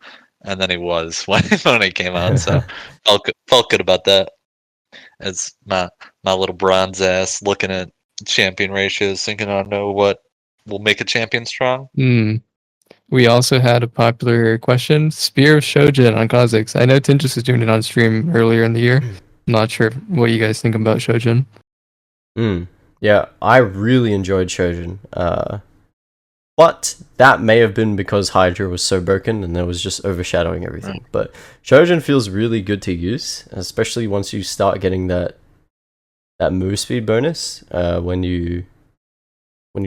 and then he was when he came out. So felt good about that. As my little bronze ass looking at champion ratios, thinking, "I know what will make a champion strong." We also had a popular question: Spear of Shojin on Kha'Zix. I know Tintus was doing it on stream earlier in the year. I'm not sure what you guys think about Shojin. Yeah, I really enjoyed Shojin. But that may have been because Hydra was so broken and it was just overshadowing everything. But Shojin feels really good to use, especially once you start getting that move speed bonus when you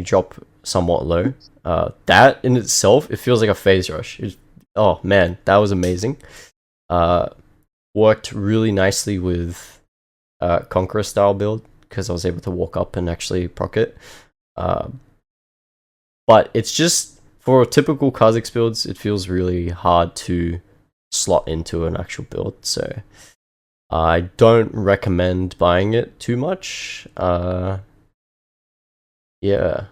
drop somewhat low. That in itself, it feels like a phase rush. Oh man, that was amazing. Worked really nicely with Conqueror style build because I was able to walk up and actually proc it. But it's just, for typical Kha'Zix builds, it feels really hard to slot into an actual build, so I don't recommend buying it too much. Yeah,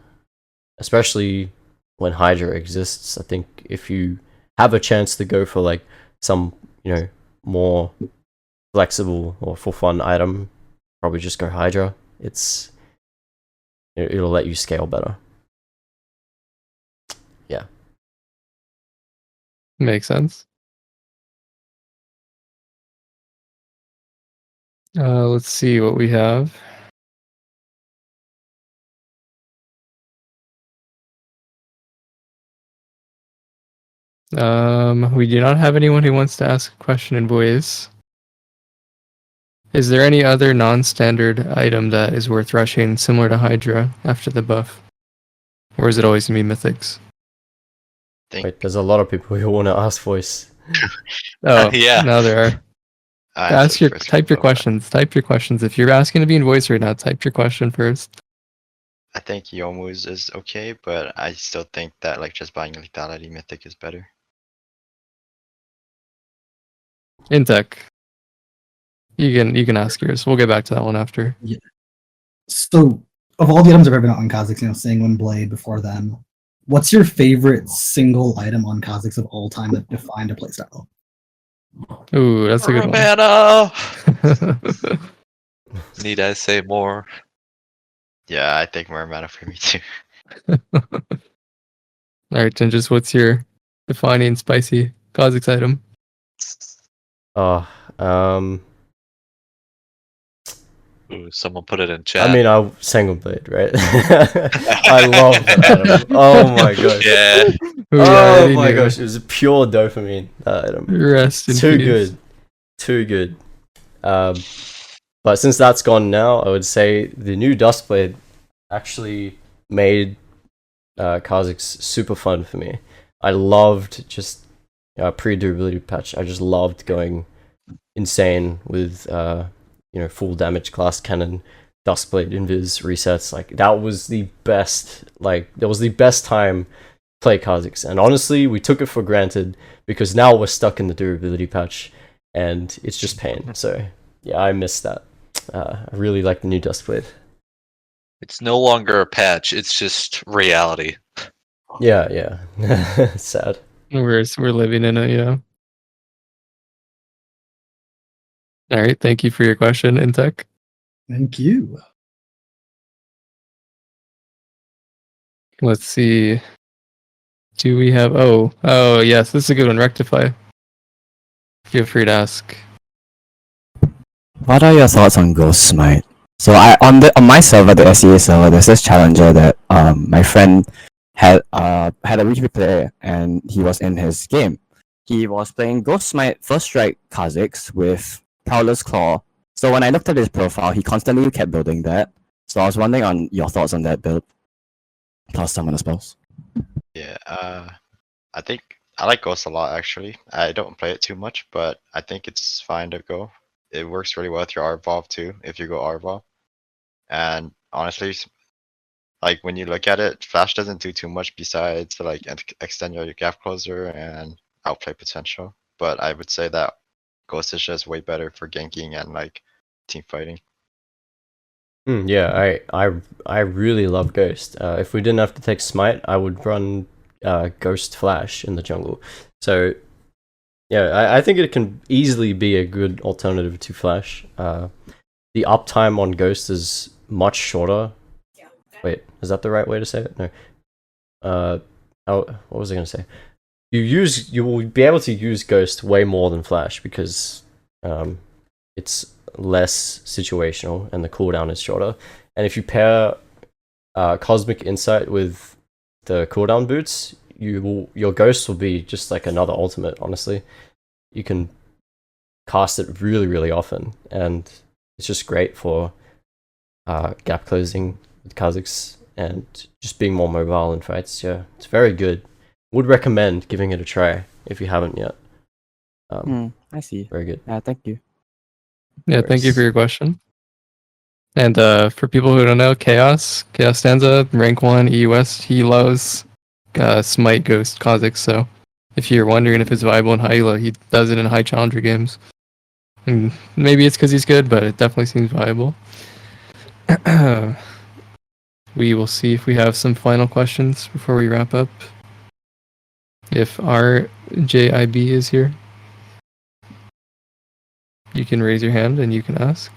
especially when Hydra exists. I think if you have a chance to go for like some, more flexible or for fun item, probably just go Hydra. It'll let you scale better. Yeah. Makes sense. Let's see what we have. We do not have anyone who wants to ask a question in voice. Is there any other non-standard item that is worth rushing similar to Hydra after the buff? Or is it always going to be Mythics? Wait, there's a lot of people who want to ask voice. Oh, Yeah. now there are. Type your questions. Type your questions. If you're asking to be in voice right now, type your question first. I think Yomu's is okay, but I still think that like just buying lethality mythic is better. In tech. You can ask yours. We'll get back to that one after. So, of all the items I've ever been on Kha'Zix, Singwin Blade before then, what's your favorite single item on Kha'Zix of all time that defined a playstyle? Ooh, that's a good one. Romana! Need I say more? Yeah, I think more mana for me too. Alright, Ginges, what's your defining spicy Kha'Zix item? Oh, Ooh, someone put it in chat. I mean, I single blade, right? I love that item. Oh my gosh. Yeah. Oh, yeah, I Oh already my knew. gosh, it was pure dopamine. That item. Rest in Too peace. good. Too good. But since that's gone now, I would say the new Duskblade actually made Kha'Zix super fun for me. I loved just pre-durability patch. I just loved going insane with full damage class cannon, Duskblade invis resets. Like that was the best. Like that was the best time to play Kha'Zix. And honestly, we took it for granted because now we're stuck in the durability patch, and it's just pain. So yeah, I missed that. I really like the new Duskblade. It's no longer a patch, it's just reality. Yeah, yeah. Sad. We're living in it, yeah. Alright, thank you for your question, Intech. Thank you. Let's see. Do we have oh yes, this is a good one. Rectify. Feel free to ask. What are your thoughts on Ghost Smite? So on my server, the SEA server, there's this challenger that my friend had a WGP player and he was in his game. He was playing Ghost Smite First Strike Kha'Zix with Prowler's Claw. So when I looked at his profile, he constantly kept building that. So I was wondering on your thoughts on that build. Plus Summoner Spells. Yeah, I think I like Ghost a lot actually. I don't play it too much, but I think it's fine to go. It works really well with your R-Evolve too, if you go R-Evolve. And honestly, like when you look at it, Flash doesn't do too much besides to like extend your gap closer and outplay potential. But I would say that Ghost is just way better for ganking and like team fighting. Yeah, I really love Ghost. If we didn't have to take Smite, I would run Ghost Flash in the jungle. So yeah, I think it can easily be a good alternative to Flash. The uptime on Ghost is much shorter. Wait, is that the right way to say it? No. What was I gonna say? You will be able to use Ghost way more than Flash because it's less situational and the cooldown is shorter. And if you pair Cosmic Insight with the cooldown boots, your Ghost will be just like another ultimate, honestly. You can cast it really, really often, and it's just great for gap closing with Kha'Zix and just being more mobile in fights. Yeah, it's very good. Would recommend giving it a try if you haven't yet. I see. Very good. Thank you. Yeah, thank you for your question. And for people who don't know, Chaos Stanza, rank 1 EUS, he loves Smite Ghost Kha'Zix, so if you're wondering if it's viable in high elo, he does it in high challenger games. And maybe it's because he's good, but it definitely seems viable. We will see if we have some final questions before we wrap up. If RJIB is here, you can raise your hand and you can ask.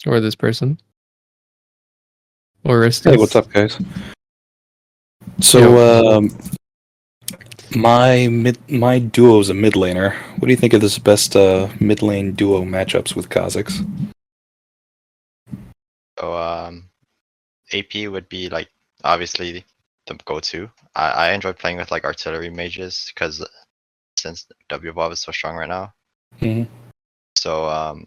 Or this person. Or Ristus. Hey, what's up, guys? So, my duo is a mid laner. What do you think of this best mid lane duo matchups with Kha'Zix? So AP would be like obviously the go-to. I enjoy playing with like artillery mages because since W Bob is so strong right now. Mhm. So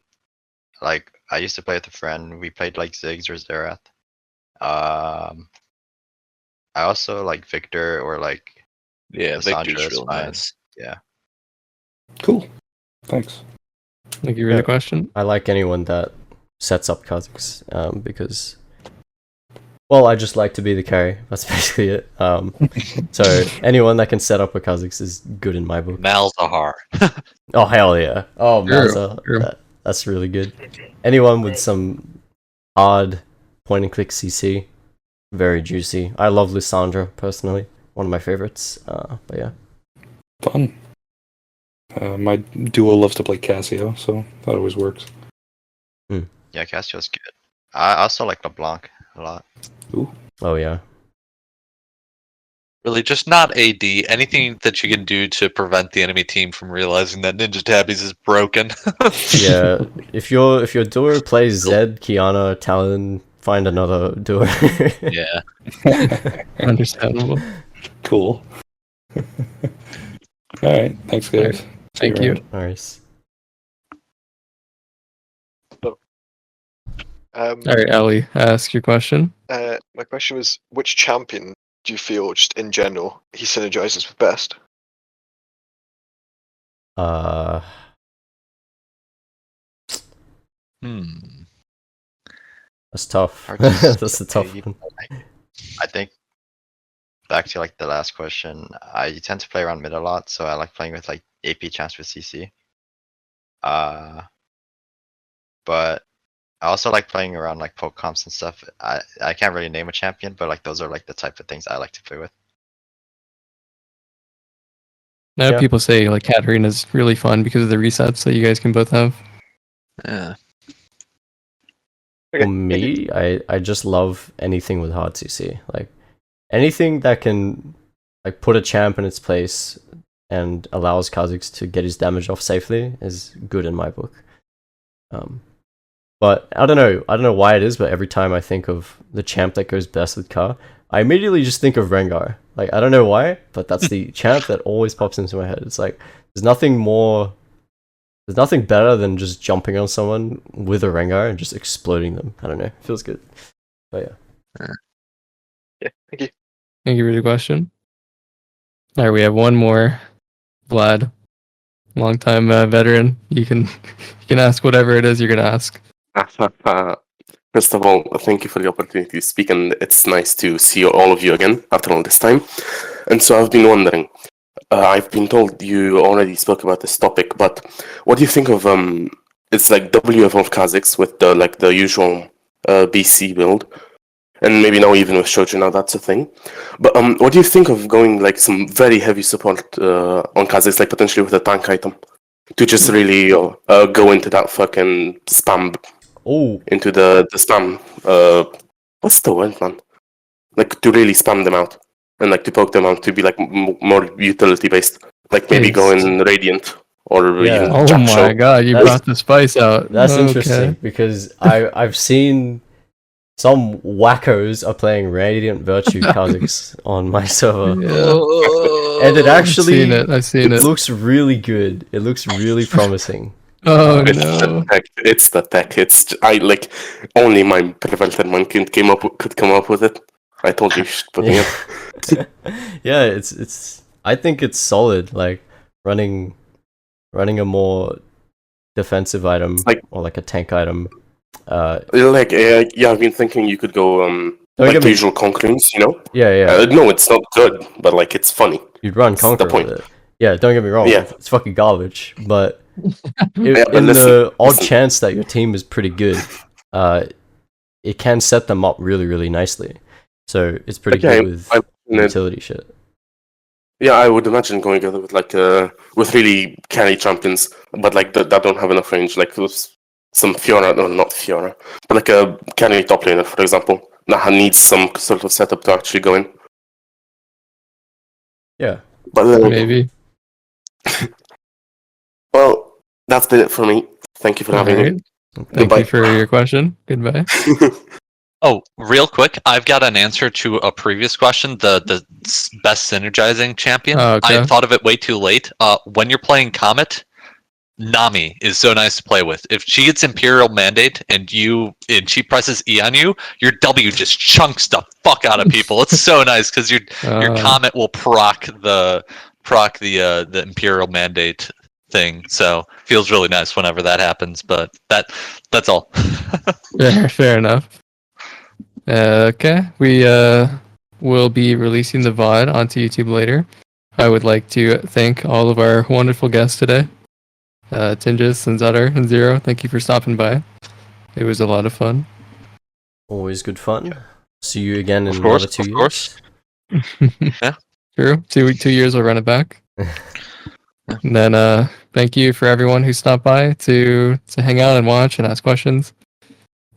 like I used to play with a friend. We played like Ziggs or Zerath. I also like Victor or like Yeah, Lissandra Victor's is real fine. nice. Yeah. Cool. Thanks. Thank you for the question. I like anyone that sets up Kha'Zix because, well, I just like to be the carry. That's basically it. So anyone that can set up a Kha'Zix is good in my book. Malzahar. Oh hell yeah! Oh True, Mazza, true. that's really good. Anyone with some hard point and click CC, very juicy. I love Lissandra personally, one of my favorites. But yeah. Fun. My duo loves to play Casio, so that always works. Yeah, Cassio's good. I also like LeBlanc a lot. Oh yeah. Really, just not AD. Anything that you can do to prevent the enemy team from realizing that Ninja Tabbies is broken. Yeah. If your duo plays Zed, Kiana, Talon, find another duo. Yeah. Understandable. Cool. Alright, thanks guys. See Thank you. around. Nice. All right, Ellie, ask your question. My question was, which champion do you feel, just in general, he synergizes with best? Hmm. That's tough. Hard to That's a tough say. one. I think back to like the last question, I tend to play around mid a lot, so I like playing with like AP champs with CC. But I also like playing around like poke comps and stuff. I can't really name a champion, but like those are like the type of things I like to play with. Now Yeah. people say like Katarina is really fun because of the resets that you guys can both have. Yeah. Okay, For me, I just love anything with hard CC. Like anything that can like put a champ in its place and allows Kha'Zix to get his damage off safely is good in my book. But I don't know why it is, but every time I think of the champ that goes best with Ka, I immediately just think of Rengar. Like I don't know why, but that's the champ that always pops into my head. It's like there's nothing better than just jumping on someone with a Rengar and just exploding them. I don't know. It feels good. But yeah. Yeah, thank you. Thank you for the question. All right, we have one more. Vlad, longtime veteran. You can ask whatever it is you're gonna ask. First of all, thank you for the opportunity to speak, and it's nice to see all of you again after all this time. And so I've been wondering, I've been told you already spoke about this topic, but what do you think of it's like WF of Kha'Zix with the usual BC build, and maybe now even with Shoju now that's a thing. But what do you think of going like some very heavy support on Kha'Zix, like potentially with a tank item, to just really go into that fucking spam? Oh, Into the spam. What's the word, man? Like to really spam them out and like to poke them out to be like more utility based. Like maybe go in Radiant or Yeah. even Oh Jack my Show. god, you That's- brought the spice out. that's Okay. interesting because I've seen some wackos are playing Radiant Virtue Kha'Zix on my server. Yeah. And it actually I've seen it. looks really good. It looks really promising. Oh It's no. the tech. It's the tech. I like only my prevented man could come up with it. I told you should put me in. Yeah, it's I think it's solid. Like running a more defensive item or like a tank item. Yeah, I've been thinking you could go like get the me- usual Conquerings, you know? Yeah. No, it's not good, but like it's funny. You'd run That's the Conqueror point. with it. Yeah, don't get me wrong. Yeah. It's fucking garbage. But Yeah, but in the listen. odd chance that your team is pretty good, it can set them up really, really nicely. So it's pretty Okay, good with I- utility shit. Yeah, I would imagine going together with like with really carry champions, but like that don't have enough range, like with some Fiora, no, not Fiora, but like a carry top laner, for example, that needs some sort of setup to actually go in. Yeah. But then, Maybe. well, that's been it for me. Thank you for having Alright. me. Thank Goodbye. you for your question. Goodbye. Oh, real quick, I've got an answer to a previous question. The best synergizing champion. Oh, okay. I thought of it way too late. When you're playing Comet, Nami is so nice to play with. If she gets Imperial Mandate and she presses E on you, your W just chunks the fuck out of people. It's so nice because your Comet will proc the Imperial Mandate thing. So feels really nice whenever that happens. But that's all. Fair enough. Okay, we will be releasing the VOD onto YouTube later. I would like to thank all of our wonderful guests today. Tinges and Zutter and Zero, thank you for stopping by. It was a lot of fun. Always good fun. See you again in Of course, another 2 of years. course. Yeah. True. 2 years we'll run it back. And then thank you for everyone who stopped by to hang out and watch and ask questions.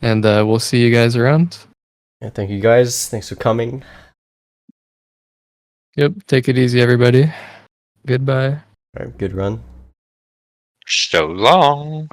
And we'll see you guys around. Yeah, thank you guys. Thanks for coming. Yep. Take it easy, everybody. Goodbye. All right, good run. So long.